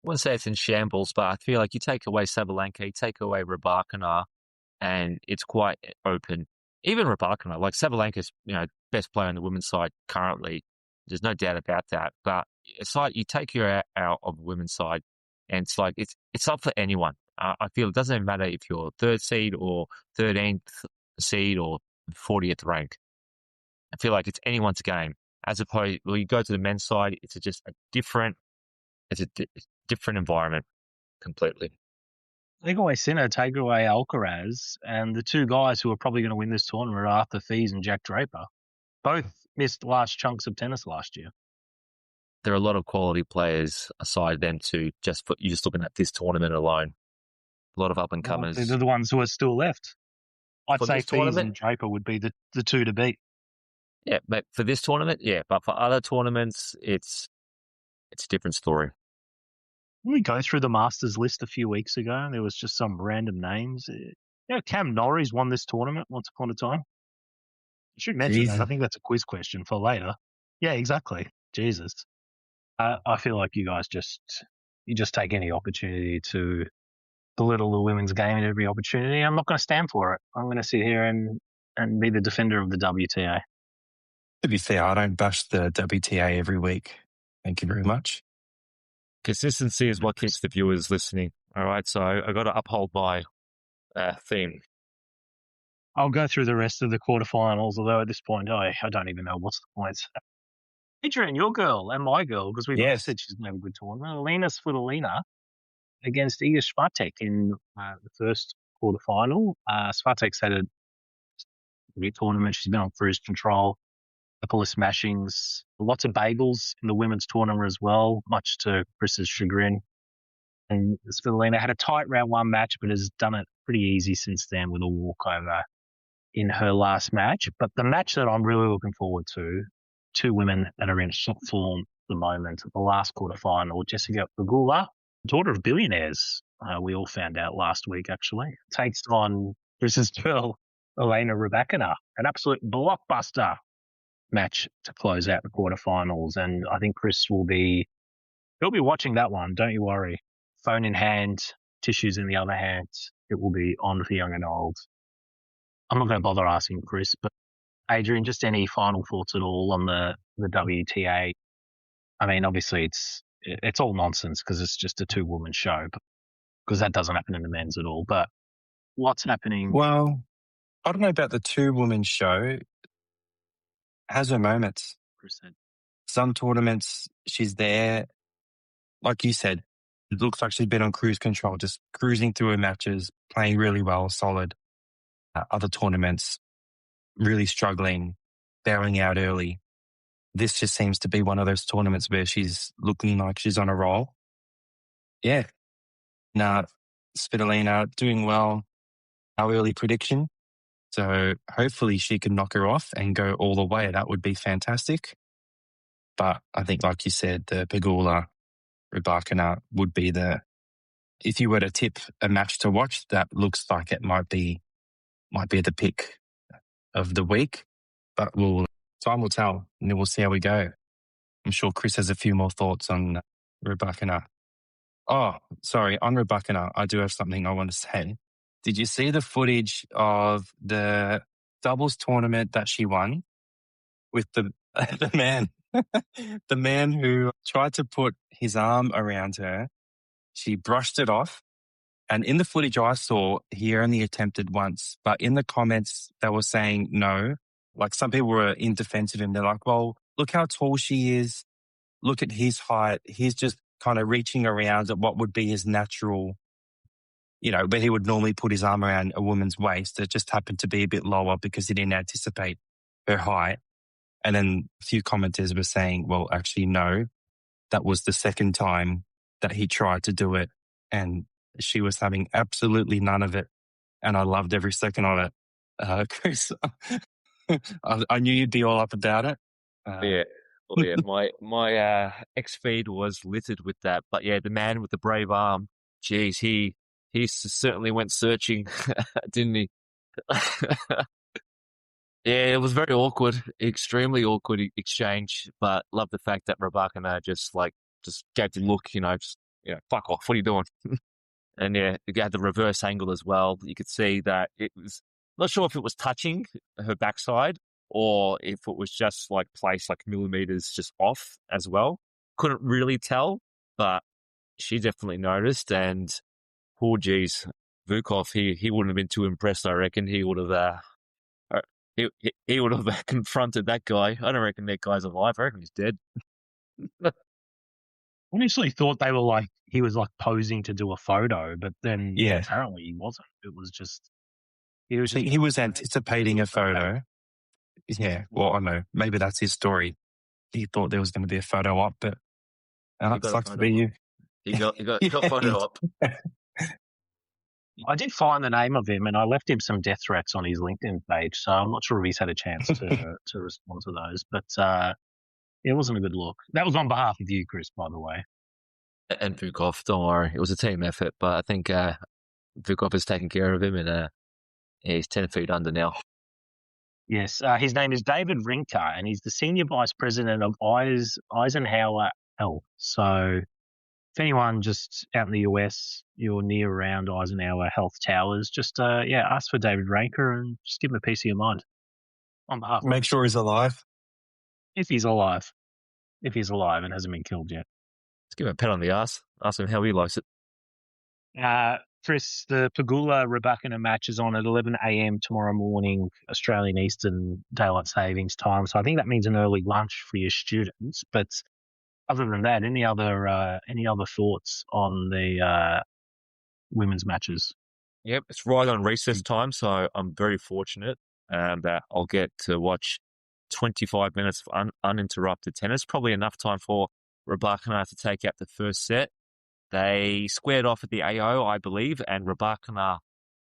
I wouldn't say it's in shambles, but I feel like you take away Sabalenka, you take away Rybakina, and it's quite open. Even Rybakina, like Sabalenka's, best player on the women's side currently. There's no doubt about that. But it's like you take her out of the women's side, and it's like it's up for anyone. I feel it doesn't even matter if you're 3rd seed or 13th seed or 40th rank. I feel like it's anyone's game. As opposed, you go to the men's side, it's just a different environment completely. Take away Sinner, take away Alcaraz, and the 2 guys who are probably going to win this tournament are Arthur Thies and Jack Draper. Both missed large chunks of tennis last year. There are a lot of quality players aside them too. You're just looking at this tournament alone. A lot of up and comers. They're the ones who are still left. I'd for say this Fees tournament, and Draper would be the two to beat. yeah, but for this tournament, yeah, but for other tournaments, it's a different story. We go through the Masters list a few weeks ago, and there was just some random names. Cam Norrie's won this tournament once upon a time. I should mention that. I think that's a quiz question for later. Yeah, exactly. Jesus. I feel like you guys just take any opportunity to belittle the women's game at every opportunity. I'm not going to stand for it. I'm going to sit here and be the defender of the WTA. To be fair, I don't bash the WTA every week. Thank you very much. Consistency is what keeps the viewers listening. All right, so I got to uphold my theme. I'll go through the rest of the quarterfinals, although at this point I don't even know what's the points. Adrian, your girl and my girl, because we both said she's going to have a good tournament. Alina Svitolina against Iga Swiatek in the first quarterfinal. Swiatek's had a great tournament. She's been on cruise control, a couple of smashings, lots of bagels in the women's tournament as well, much to Chris's chagrin. And Svitolina had a tight round one match, but has done it pretty easy since then with a walkover in her last match. But the match that I'm really looking forward to, two women that are in top form at the moment, the last quarterfinal, Jessica Pegula, daughter of billionaires, we all found out last week actually, takes on Chris's girl, Elena Rybakina, an absolute blockbuster match to close out the quarterfinals. And I think Chris he'll be watching that one, don't you worry. Phone in hand, tissues in the other hand. It will be on for young and old. I'm not going to bother asking Chris, but Adrian, just any final thoughts at all on the WTA? I mean, obviously it's all nonsense because it's just a two-woman show, because that doesn't happen in the men's at all. But what's happening? Well, I don't know about the two-woman show. Has her moments. Some tournaments she's there, like you said, it looks like she's been on cruise control, just cruising through her matches, playing really well, solid. Other tournaments, really struggling, bowing out early. This just seems to be one of those tournaments where she's looking like she's on a roll. Yeah. Now, Svitolina doing well, our early prediction. So hopefully she can knock her off and go all the way. That would be fantastic. But I think, like you said, the Pegula, Rybakina would be if you were to tip a match to watch, that looks like it might be the pick of the week. But time will tell, and then we'll see how we go. I'm sure Chris has a few more thoughts on Rybakina. Oh, sorry, on Rybakina, I do have something I want to say. Did you see the footage of the doubles tournament that she won with the man? The man who tried to put his arm around her, she brushed it off. And in the footage I saw, he only attempted once. But in the comments, they were saying no. Like some people were in defense of him. They're like, well, look how tall she is. Look at his height. He's just kind of reaching around at what would be his natural, where he would normally put his arm around a woman's waist. It just happened to be a bit lower because he didn't anticipate her height. And then a few commenters were saying, well, actually, no, that was the second time that he tried to do it. And she was having absolutely none of it. And I loved every second of it. Chris, I knew you'd be all up about it. Yeah. Oh, yeah. My X feed was littered with that. But yeah, the man with the brave arm, geez, he certainly went searching, didn't he? Yeah, it was very awkward, extremely awkward exchange. But love the fact that Rybakina just gave the look, fuck off. What are you doing? And yeah, you had the reverse angle as well. You could see that it was, not sure if it was touching her backside or if it was just placed millimeters just off as well. Couldn't really tell, but she definitely noticed. And poor geez, Vukov, he wouldn't have been too impressed. I reckon he would have he would have confronted that guy. I don't reckon that guy's alive. I reckon he's dead. I initially thought they were he was posing to do a photo, but then apparently he wasn't. It was just he was anticipating a photo. Yeah, well, I know. Maybe that's his story. He thought there was going to be a photo op, but it sucks to be you. He got photo op. I did find the name of him, and I left him some death threats on his LinkedIn page, so I'm not sure if he's had a chance to respond to those. But it wasn't a good look. That was on behalf of you, Chris, by the way. And Vukov, don't worry. It was a team effort, but I think Vukov has taken care of him, and he's 10 feet under now. Yes, his name is David Rinker, and he's the Senior Vice President of Eisenhower Health. So if anyone just out in the US, you're near around Eisenhower Health Towers, just ask for David Rinker and just give him a piece of your mind on behalf of Make sure he's alive. if he's alive. If he's alive and hasn't been killed yet. Let's give him a pat on the ass. Ask him how he likes it. Chris, the Pagula Rabakina match is on at 11 a.m. tomorrow morning, Australian Eastern Daylight Savings Time. So I think that means an early lunch for your students. But other than that, any other thoughts on the women's matches? Yep, it's right on recess time, so I'm very fortunate that I'll get to watch 25 minutes of uninterrupted tennis. Probably enough time for Rabakina to take out the first set. They squared off at the AO, I believe, and Rabakina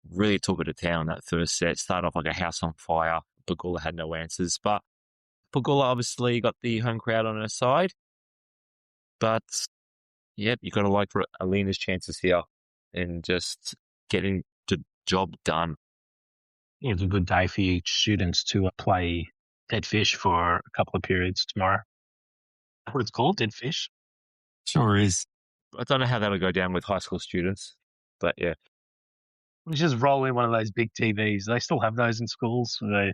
really took it to town that first set. Started off like a house on fire. Pagula had no answers, but Pagula obviously got the home crowd on her side. But, yep, you got to like Alina's chances here and just getting the job done. Yeah, it's a good day for you students to play Dead Fish for a couple of periods tomorrow. What it's called, Dead Fish? Sure is. I don't know how that'll go down with high school students, but yeah. We just roll in one of those big TVs. They still have those in schools. The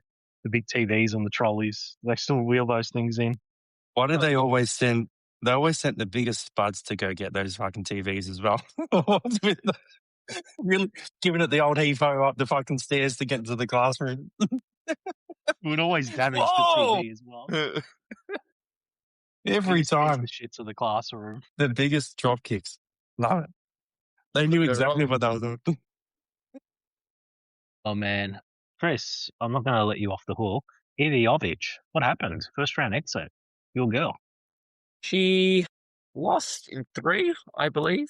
big TVs on the trolleys. They still wheel those things in. Why do they always send? They always sent the biggest Spuds to go get those fucking TVs as well. Really giving it the old heave-ho up the fucking stairs to get into the classroom. It would always damage the TV as well. Every time. The shit to the classroom. The biggest drop kicks. Love it. They knew exactly what they were doing. Oh, man. Chris, I'm not going to let you off the hook. Evie Jovic, what happened? First round exit. Your girl. She lost in 3, I believe.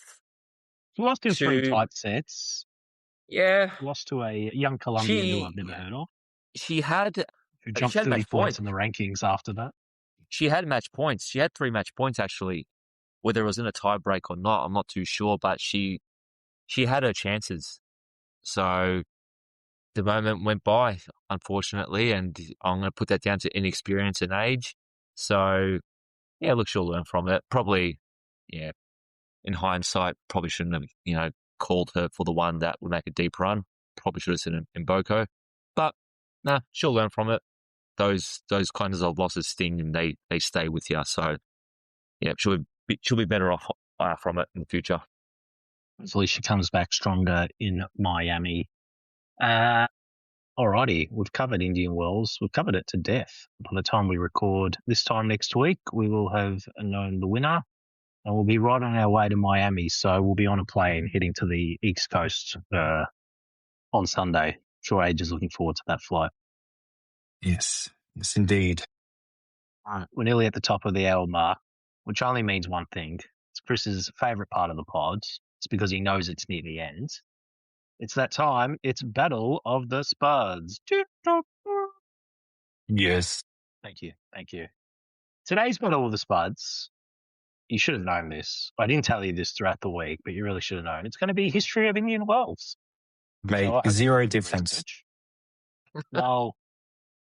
She lost in 3 tight sets. Yeah. Lost to a young Colombian who I've never heard of. She had... Who jumped 30 points in the rankings after that. She had match points. She had 3 match points, actually. Whether it was in a tie break or not, I'm not too sure, but she had her chances. So the moment went by, unfortunately, and I'm going to put that down to inexperience and age. So, yeah, look, she'll learn from it. Probably, yeah, in hindsight, probably shouldn't have, called her for the one that would make a deep run. Probably should have said in Boko. But, nah, she'll learn from it. Those kinds of losses sting and they stay with you. So, yeah, she'll be better off from it in the future. Hopefully she comes back stronger in Miami. Alrighty, we've covered Indian Wells. We've covered it to death. By the time we record this time next week, we will have known the winner and we'll be right on our way to Miami. So we'll be on a plane heading to the East Coast on Sunday. I'm sure Age is looking forward to that flight. Yes, indeed. We're nearly at the top of the hour mark, which only means one thing. It's Chris's favourite part of the pod. It's because he knows it's near the end. It's that time. It's Battle of the Spuds. Yes. Thank you. Today's Battle of the Spuds, you should have known this. I didn't tell you this throughout the week, but you really should have known. It's going to be history of Indian Wells. Made zero difference. Well,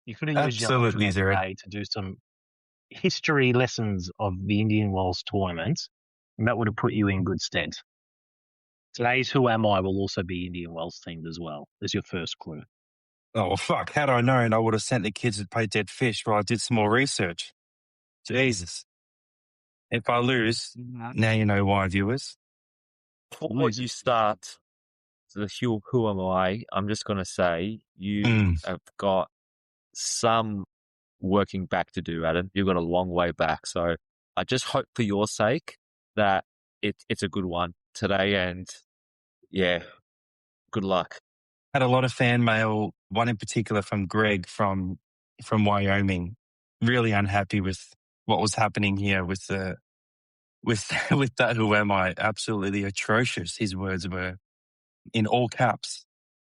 you could have used your today to do some history lessons of the Indian Wells tournament, and that would have put you in good stead. Today's Who Am I will also be Indian Wells themed as well. There's your first clue. Oh, well, fuck. Had I known, I would have sent the kids to play Dead Fish while I did some more research. Jesus. If I lose, now you know why, viewers. Before you start the Who Am I, I'm just going to say you have got some working back to do, Adam. You've got a long way back. So I just hope for your sake that it's a good one today. And yeah, good luck. Had a lot of fan mail, one in particular from Greg from Wyoming, really unhappy with what was happening here with that Who Am I? Absolutely atrocious, his words were. in all caps.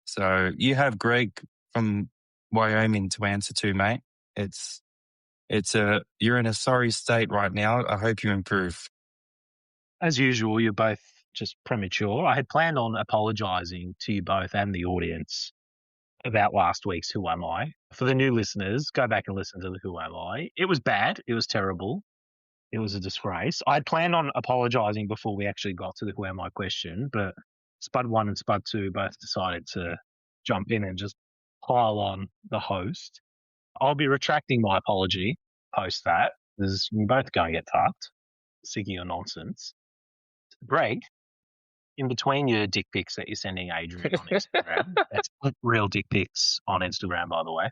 So you have Greg from Wyoming to answer to, mate. You're in a sorry state right now. I hope you improve. As usual, you're both just premature. I had planned on apologising to you both and the audience about last week's Who Am I. For the new listeners, go back and listen to the Who Am I. It was bad. It was terrible. It was a disgrace. I had planned on apologising before we actually got to the Who Am I question, but Spud 1 and Spud 2 both decided to jump in and just pile on the host. I'll be retracting my apology post that, because you're both going to get fucked. Sick of your nonsense. Greg, in between your dick pics that you're sending Adrian on Instagram, that's real dick pics on Instagram, by the way,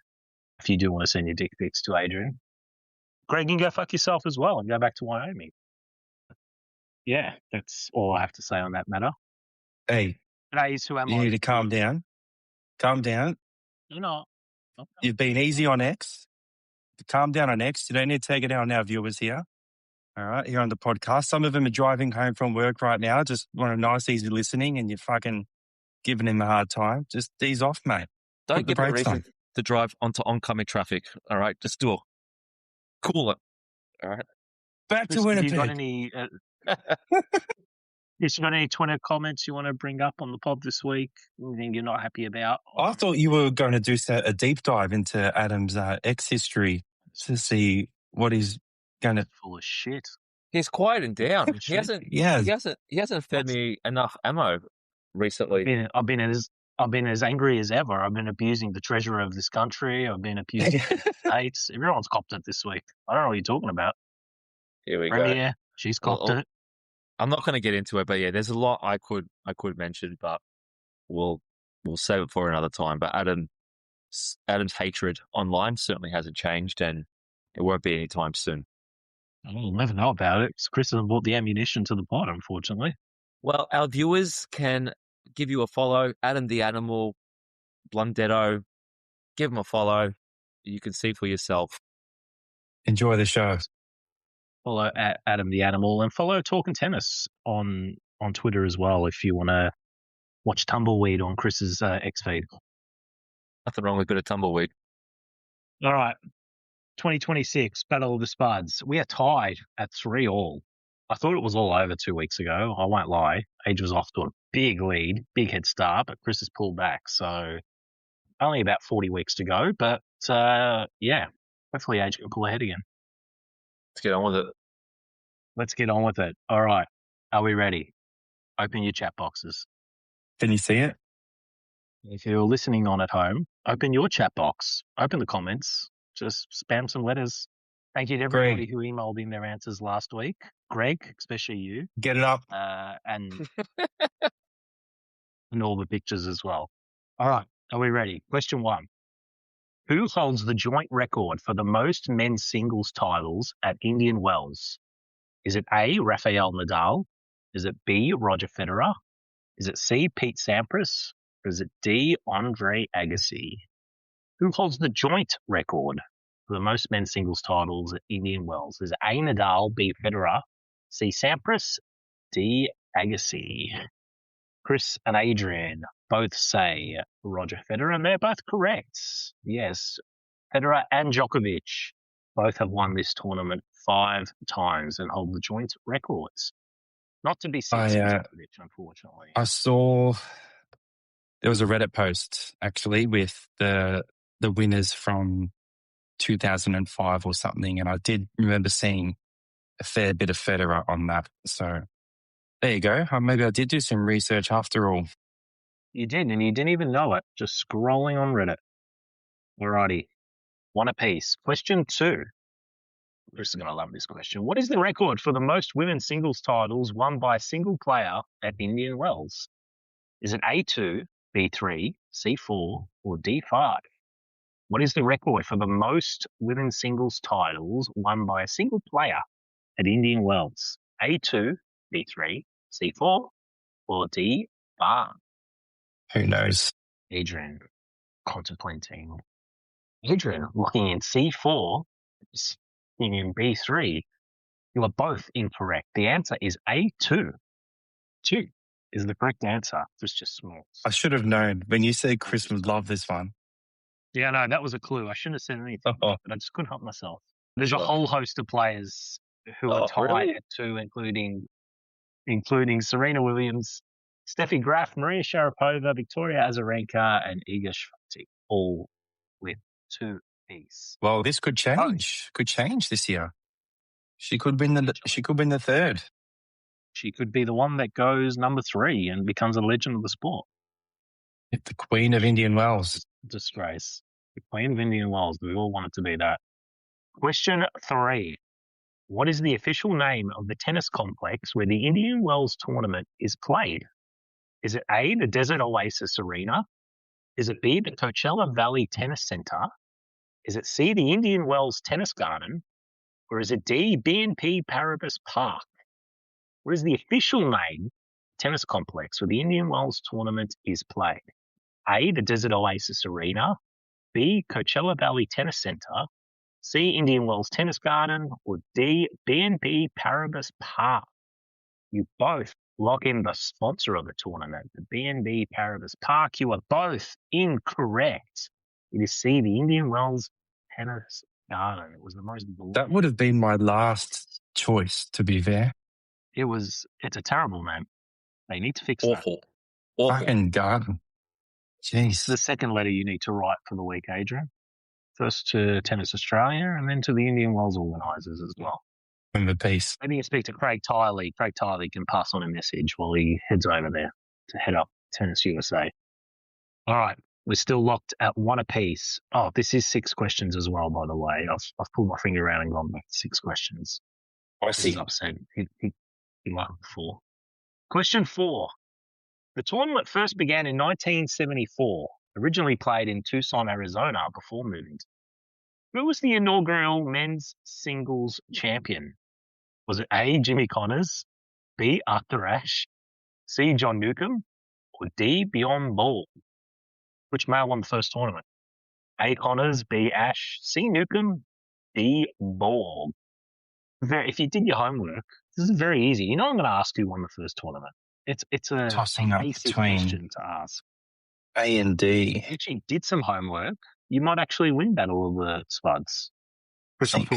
if you do want to send your dick pics to Adrian. Greg, you can go fuck yourself as well and go back to Wyoming. Yeah, that's all I have to say on that matter. Hey, Today's Who Am I? you need to calm down. Calm down. You're not. Okay. You've been easy on X. Calm down on X. You don't need to take it out on our viewers here. All right, here on the podcast. Some of them are driving home from work right now, just want a nice, easy listening, and you're fucking giving them a hard time. Just ease off, mate. Don't give them a reason to drive onto oncoming traffic. All right, just do it. Cool it. All right. Back to Winnipeg. Have you got any Twitter comments you want to bring up on the pod this week? Anything you're not happy about? I thought you were going to do a deep dive into Adam's X history to see what he's going to. Full of shit. He's quieting down. He hasn't fed me enough ammo recently. I've been as angry as ever. I've been abusing the treasurer of this country. I've been abusing the states. Everyone's copped it this week. I don't know what you're talking about. Here we Premier, go. she's copped it. I'm not going to get into it, but yeah, there's a lot I could mention, but we'll save it for another time. But Adam's hatred online certainly hasn't changed, and it won't be anytime soon. We'll never know about it because Chris hasn't brought the ammunition to the pod, unfortunately. Well, our viewers can give you a follow. Adam the Animal, Blundetto, give him a follow. You can see for yourself. Enjoy the show. Follow at Adam the Animal and follow Talking Tennis on Twitter as well if you want to watch Tumbleweed on Chris's X feed. Nothing wrong with a bit of tumbleweed. All right. 2026 Battle of the Spuds. We are tied at 3-3. I thought it was all over 2 weeks ago. I won't lie. Age was off to a big lead, big head start, but Chris has pulled back. So only about 40 weeks to go. But yeah, hopefully Age can pull ahead again. Let's get on with it. Let's get on with it. All right. Are we ready? Open your chat boxes. Can you see it? If you're listening on at home, open your chat box. Open the comments. Just spam some letters. Thank you to everybody who emailed in their answers last week. Greg, especially you. Get it up. And all the pictures as well. All right. Are we ready? Question 1. Who holds the joint record for the most men's singles titles at Indian Wells? Is it A, Rafael Nadal? Is it B, Roger Federer? Is it C, Pete Sampras? Or is it D, Andre Agassi? Who holds the joint record for the most men's singles titles at Indian Wells? Is it A, Nadal, B, Federer, C, Sampras, D, Agassi? Chris and Adrian both say Roger Federer, and they're both correct. Yes, Federer and Djokovic both have won this tournament 5 times and hold the joint records. Not to be seen for Djokovic, unfortunately. I saw there was a Reddit post actually with the winners from 2005 or something, and I did remember seeing a fair bit of Federer on that. So there you go. Maybe I did do some research after all. You did, and you didn't even know it. Just scrolling on Reddit. Alrighty. One apiece. Question 2. Chris is going to love this question. What is the record for the most women's singles titles won by a single player at Indian Wells? Is it A2, B3, C4, or D5? What is the record for the most women's singles titles won by a single player at Indian Wells? A2, B3, C4, or D5? Who knows? Adrian, contemplating. Adrian, looking in C4, looking in B3. You are both incorrect. The answer is A2. 2. is the correct answer. It's just small. I should have known. When you said Chris would love this one. Yeah, no, that was a clue. I shouldn't have said anything, Oh. but I just couldn't help myself. There's a whole host of players who are tied really? at 2, including Serena Williams, Steffi Graf, Maria Sharapova, Victoria Azarenka, and Iga Swiatek, all with 2 apiece. Well, this could change. Could change this year. She could win the third. She could be the one that goes number 3 and becomes a legend of the sport. If the Queen of Indian Wells. Disgrace. The Queen of Indian Wells. We all want it to be that. Question 3. What is the official name of the tennis complex where the Indian Wells tournament is played? Is it A, the Desert Oasis Arena? Is it B, the Coachella Valley Tennis Center? Is it C, the Indian Wells Tennis Garden? Or is it D, BNP Paribas Park? What is the official name tennis complex where the Indian Wells tournament is played? A, the Desert Oasis Arena. B, Coachella Valley Tennis Center. C, Indian Wells Tennis Garden. Or D, BNP Paribas Park. You both lock in the sponsor of the tournament, the BNP Paribas Park. You are both incorrect. It is C, the Indian Wells Tennis Garden. It was the most... That would have been my last choice, to be fair. It's a terrible name. They need to fix Awful. that. Awful. Fucking garden. Jeez. The second letter you need to write for the week, Adrian. First to Tennis Australia and then to the Indian Wells organisers as well. In the piece. Maybe you speak to Craig Tiley. Craig Tiley can pass on a message while he heads over there to head up Tennis USA. All right. We're still locked at 1 apiece. Oh, this is 6 questions as well, by the way. I've pulled my finger around and gone back to 6 questions. Aussie. He's upset. He liked 4. Question 4. The tournament first began in 1974, originally played in Tucson, Arizona, before moving. Who was the inaugural men's singles champion? Was it A, Jimmy Connors, B, Arthur Ashe, C, John Newcombe, or D, Bjorn Borg? Which male won the first tournament? A, Connors, B, Ashe, C, Newcombe, D, Borg. If you did your homework, this is very easy. You know I'm going to ask who won the first tournament. It's a Tossing up basic between question to ask. A and D. If you actually did some homework, you might actually win Battle of the Spuds. Think.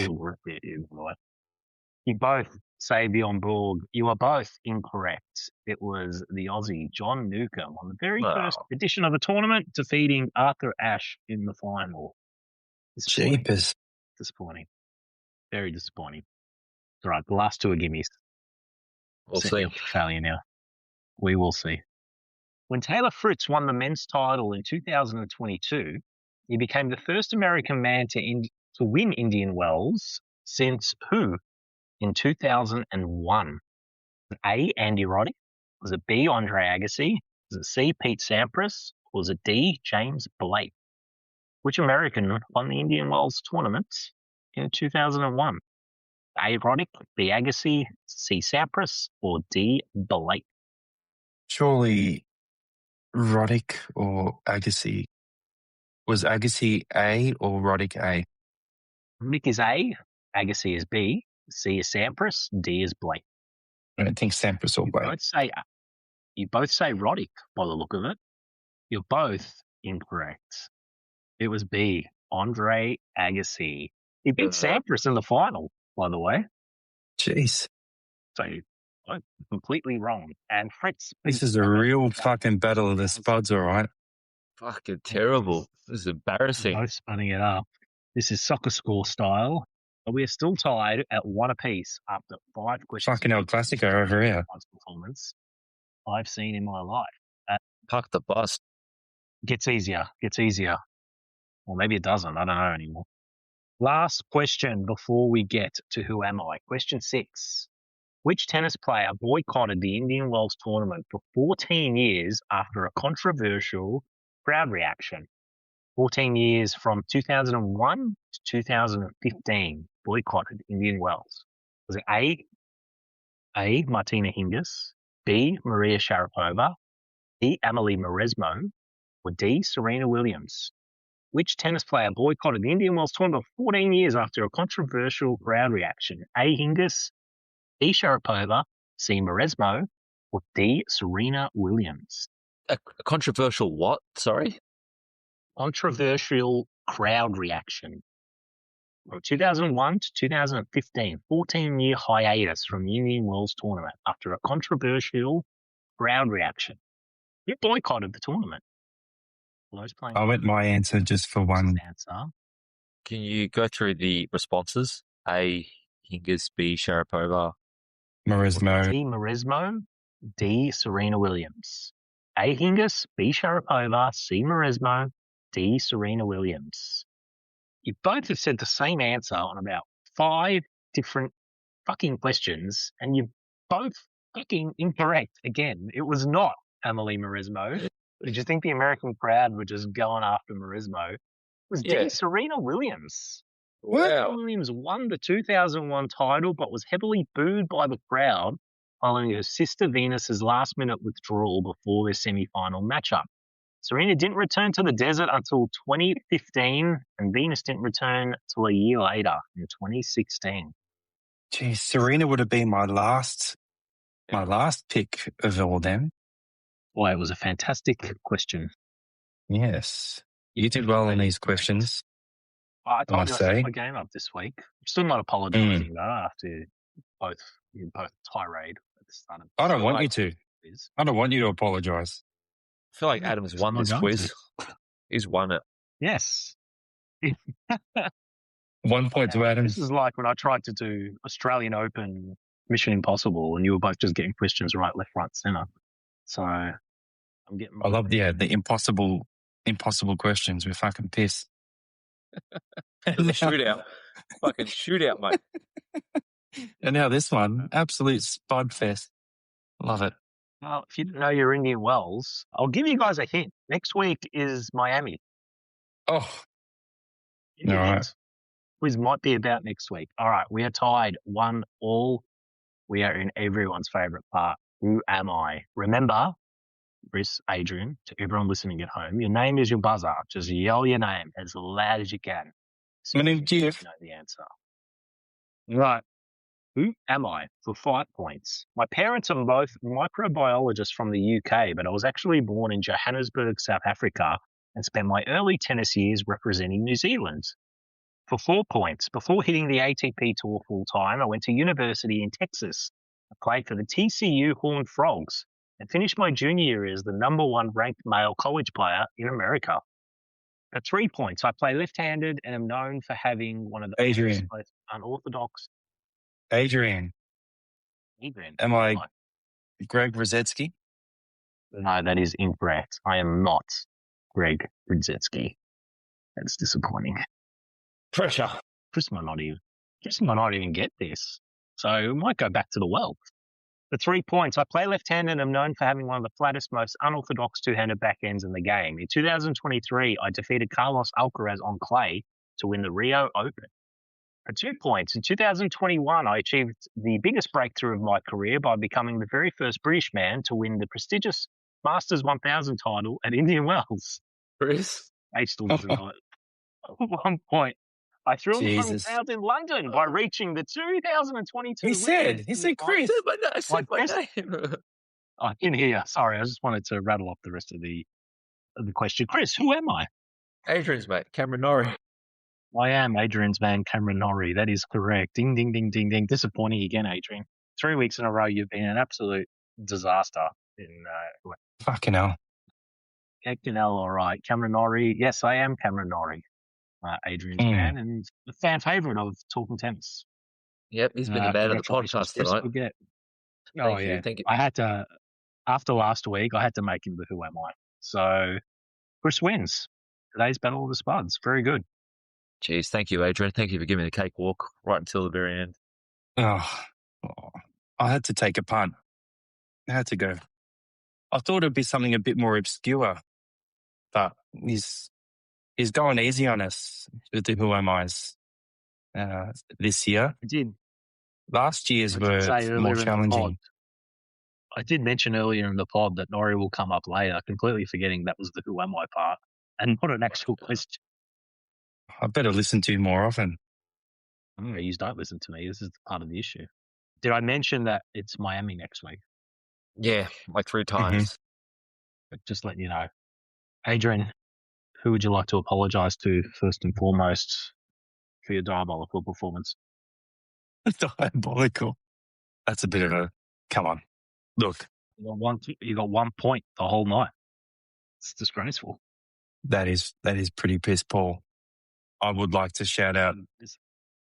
You both say Bjorn Borg. You are both incorrect. It was the Aussie, John Newcombe, on the very first edition of the tournament, defeating Arthur Ashe in the final. Jeepers. Disappointing. Very disappointing. All right, the last 2 are gimmies. We'll see. Failure now. We will see. When Taylor Fritz won the men's title in 2022, he became the first American man to win Indian Wells since who in 2001? Was it A, Andy Roddick? Was it B, Andre Agassi? Was it C, Pete Sampras? Or was it D, James Blake? Which American won the Indian Wells tournament in 2001? A, Roddick, B, Agassi, C, Sampras, or D, Blake? Surely Roddick or Agassi. Was Agassi A or Roddick A? Roddick is A, Agassi is B, C is Sampras, D is Blake. I don't think Sampras or Blake. You both say Roddick by the look of it. You're both incorrect. It was B, Andre Agassi. He beat Sampras in the final, by the way. Jeez. So completely wrong. And Fritz. This is a real fucking battle of the Spuds, all right. Fucking terrible. This is embarrassing. Both spinning it up. This is soccer score style. We are still tied at 1 apiece after 5 questions. Fucking El Clasico over here. Performance I've seen in my life. Park the bus. Gets easier. Or maybe it doesn't. I don't know anymore. Last question before we get to who am I? Question 6. Which tennis player boycotted the Indian Wells tournament for 14 years after a controversial crowd reaction? 14 years from 2001 to 2015, boycotted Indian Wells. Was it A, Martina Hingis, B, Maria Sharapova, C, Amelie Mauresmo, or D, Serena Williams? Which tennis player boycotted the Indian Wells tournament for 14 years after a controversial crowd reaction? A, Hingis, B, Sharapova, C, Mauresmo, or D, Serena Williams? A controversial what? Sorry? Controversial crowd reaction. From 2001 to 2015, 14-year hiatus from the Indian Wells tournament after a controversial crowd reaction. You boycotted the tournament. I went my answer just for one. Answer. Can you go through the responses? A, Hingis, B, Sharapova. Maresmo. D, Maresmo. D, Serena Williams. A, Hingis, B, Sharapova, C, Maresmo, D, Serena Williams. You both have said the same answer on about 5 different fucking questions, and you're both fucking incorrect again. It was not Emily Maresmo. Did you think the American crowd were just going after Maresmo? It was D, Serena Williams. Wow. Serena Williams won the 2001 title, but was heavily booed by the crowd following her sister Venus's last-minute withdrawal before their semi-final matchup. Serena didn't return to the desert until 2015, and Venus didn't return till a year later in 2016. Geez, Serena would have been my last pick of all them. Well, it was a fantastic question. Yes. You did well in these questions. I told you I say. set my game up this week. I'm still not apologising though after you both tirade at the start of I don't want you to. I don't want you to apologise. I feel like Adam's won this quiz. He's won it. Yes. 1 point to Adam. This is like when I tried to do Australian Open Mission Impossible and you were both just getting questions right, left, right, centre. So I'm getting... I love the impossible questions. We're fucking pissed. Shootout. Fucking shootout, mate. And now this one, absolute spud fest. Love it. Well, if you didn't know your Indian Wells, I'll give you guys a hint. Next week is Miami. Oh. All right. Quiz might be about next week. All right, we are tied 1-1. We are in everyone's favourite part. Who am I? Remember, Chris, Adrian, to everyone listening at home, your name is your buzzer. Just yell your name as loud as you can. My name's Jeff. You know the answer. Right. Who am I? For 5 points. My parents are both microbiologists from the UK, but I was actually born in Johannesburg, South Africa, and spent my early tennis years representing New Zealand. For 4 points, before hitting the ATP Tour full-time, I went to university in Texas. I played for the TCU Horned Frogs and finished my junior year as the #1 ranked male college player in America. For 3 points, I play left-handed and am known for having one of the most unorthodox... Adrian. Am I Greg Rosetsky? No, that is incorrect. I am not Greg Rosetsky. That's disappointing. Pressure. Chris might not even get this. So we might go back to the well. For 3 points, I play left-handed and am known for having one of the flattest, most unorthodox two-handed backends in the game. In 2023, I defeated Carlos Alcaraz on clay to win the Rio Open. For 2 points, in 2021, I achieved the biggest breakthrough of my career by becoming the very first British man to win the prestigious Masters 1000 title at Indian Wells. Chris? H still doesn't know it. 1 point. I threw in the crowd in London by reaching the 2022. He said Chris. I said my name. I didn't hear. Sorry, I just wanted to rattle off the rest of the question. Chris, who am I? Adrian's mate, Cameron Norrie. I am Adrian's man, Cameron Norrie. That is correct. Ding, ding, ding, ding, ding. Disappointing again, Adrian. 3 weeks in a row, you've been an absolute disaster. Fucking hell. Fucking hell, all right. Cameron Norrie. Yes, I am Cameron Norrie. Adrian's man and the fan favourite of Talking Tennis. Yep, he's been the man of the podcast tonight. Oh, yeah. Thank you. I had to, after last week, I had to make him the Who Am I. So, Chris wins. Today's Battle of the Spuds. Very good. Jeez, thank you, Adrian. Thank you for giving me the cakewalk right until the very end. Oh, I had to take a punt. I had to go. I thought it'd be something a bit more obscure, but he's going easy on us with the Who Am I's this year. I did. Last year's were more challenging. I did mention earlier in the pod that Norrie will come up later, completely forgetting that was the Who Am I part and not an actual question. I better listen to you more often. You don't listen to me. This is part of the issue. Did I mention that it's Miami next week? Yeah, like 3 times. Just letting you know. Adrian, who would you like to apologise to first and foremost for your diabolical performance? Diabolical. That's a bit of a, come on. Look, You got 1 point the whole night. It's disgraceful. that is pretty piss poor. I would like to shout out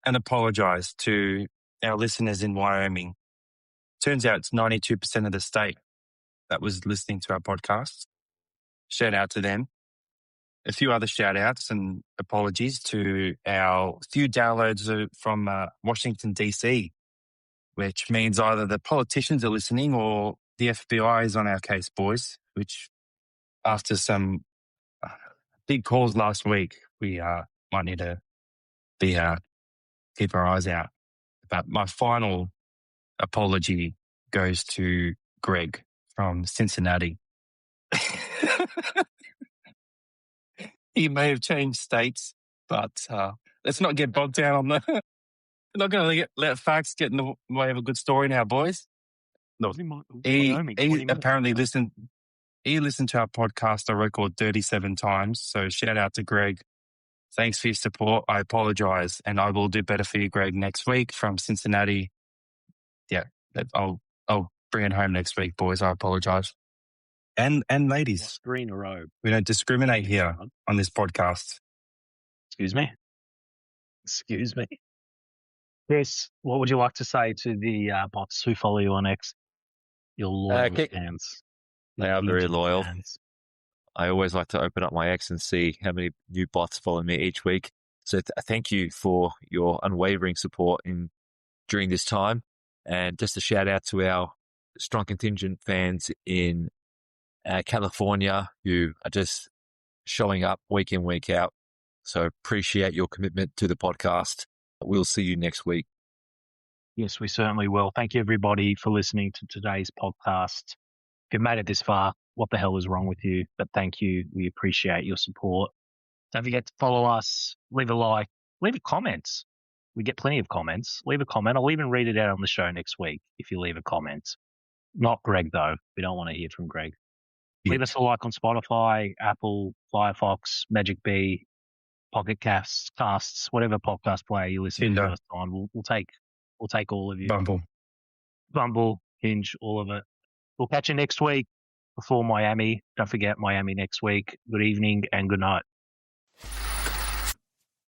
and apologise to our listeners in Wyoming. Turns out it's 92% of the state that was listening to our podcast. Shout out to them. A few other shout outs and apologies to our few downloads from Washington, D.C., which means either the politicians are listening or the FBI is on our case, boys, which after some big calls last week, we might need to keep our eyes out. But my final apology goes to Greg from Cincinnati. He may have changed states, but let's not get bogged down on the... We're not going to let facts get in the way of a good story now, boys. Look, he apparently listened... He listened to our podcast, I record 37 times. So shout out to Greg. Thanks for your support. I apologize. And I will do better for you, Greg, next week from Cincinnati. Yeah, I'll bring it home next week, boys. I apologize. And ladies. Green robe. We don't discriminate here on this podcast. Excuse me. Chris, what would you like to say to the bots who follow you on X? Your loyal fans. They are very loyal. I always like to open up my X and see how many new bots follow me each week. So thank you for your unwavering support during this time. And just a shout out to our strong contingent fans in California who are just showing up week in, week out. So appreciate your commitment to the podcast. We'll see you next week. Yes, we certainly will. Thank you, everybody, for listening to today's podcast. If you've made it this far, what the hell is wrong with you? But thank you. We appreciate your support. Don't forget to follow us, leave a like, leave a comment. We get plenty of comments. Leave a comment. I'll even read it out on the show next week if you leave a comment. Not Greg, though. We don't want to hear from Greg. Yeah. Leave us a like on Spotify, Apple, Firefox, Magic Bee, Pocket Casts, whatever podcast player you listen to us on. We'll take all of you. Bumble, Hinge, all of it. We'll catch you next week before Miami. Don't forget Miami next week. Good evening and good night.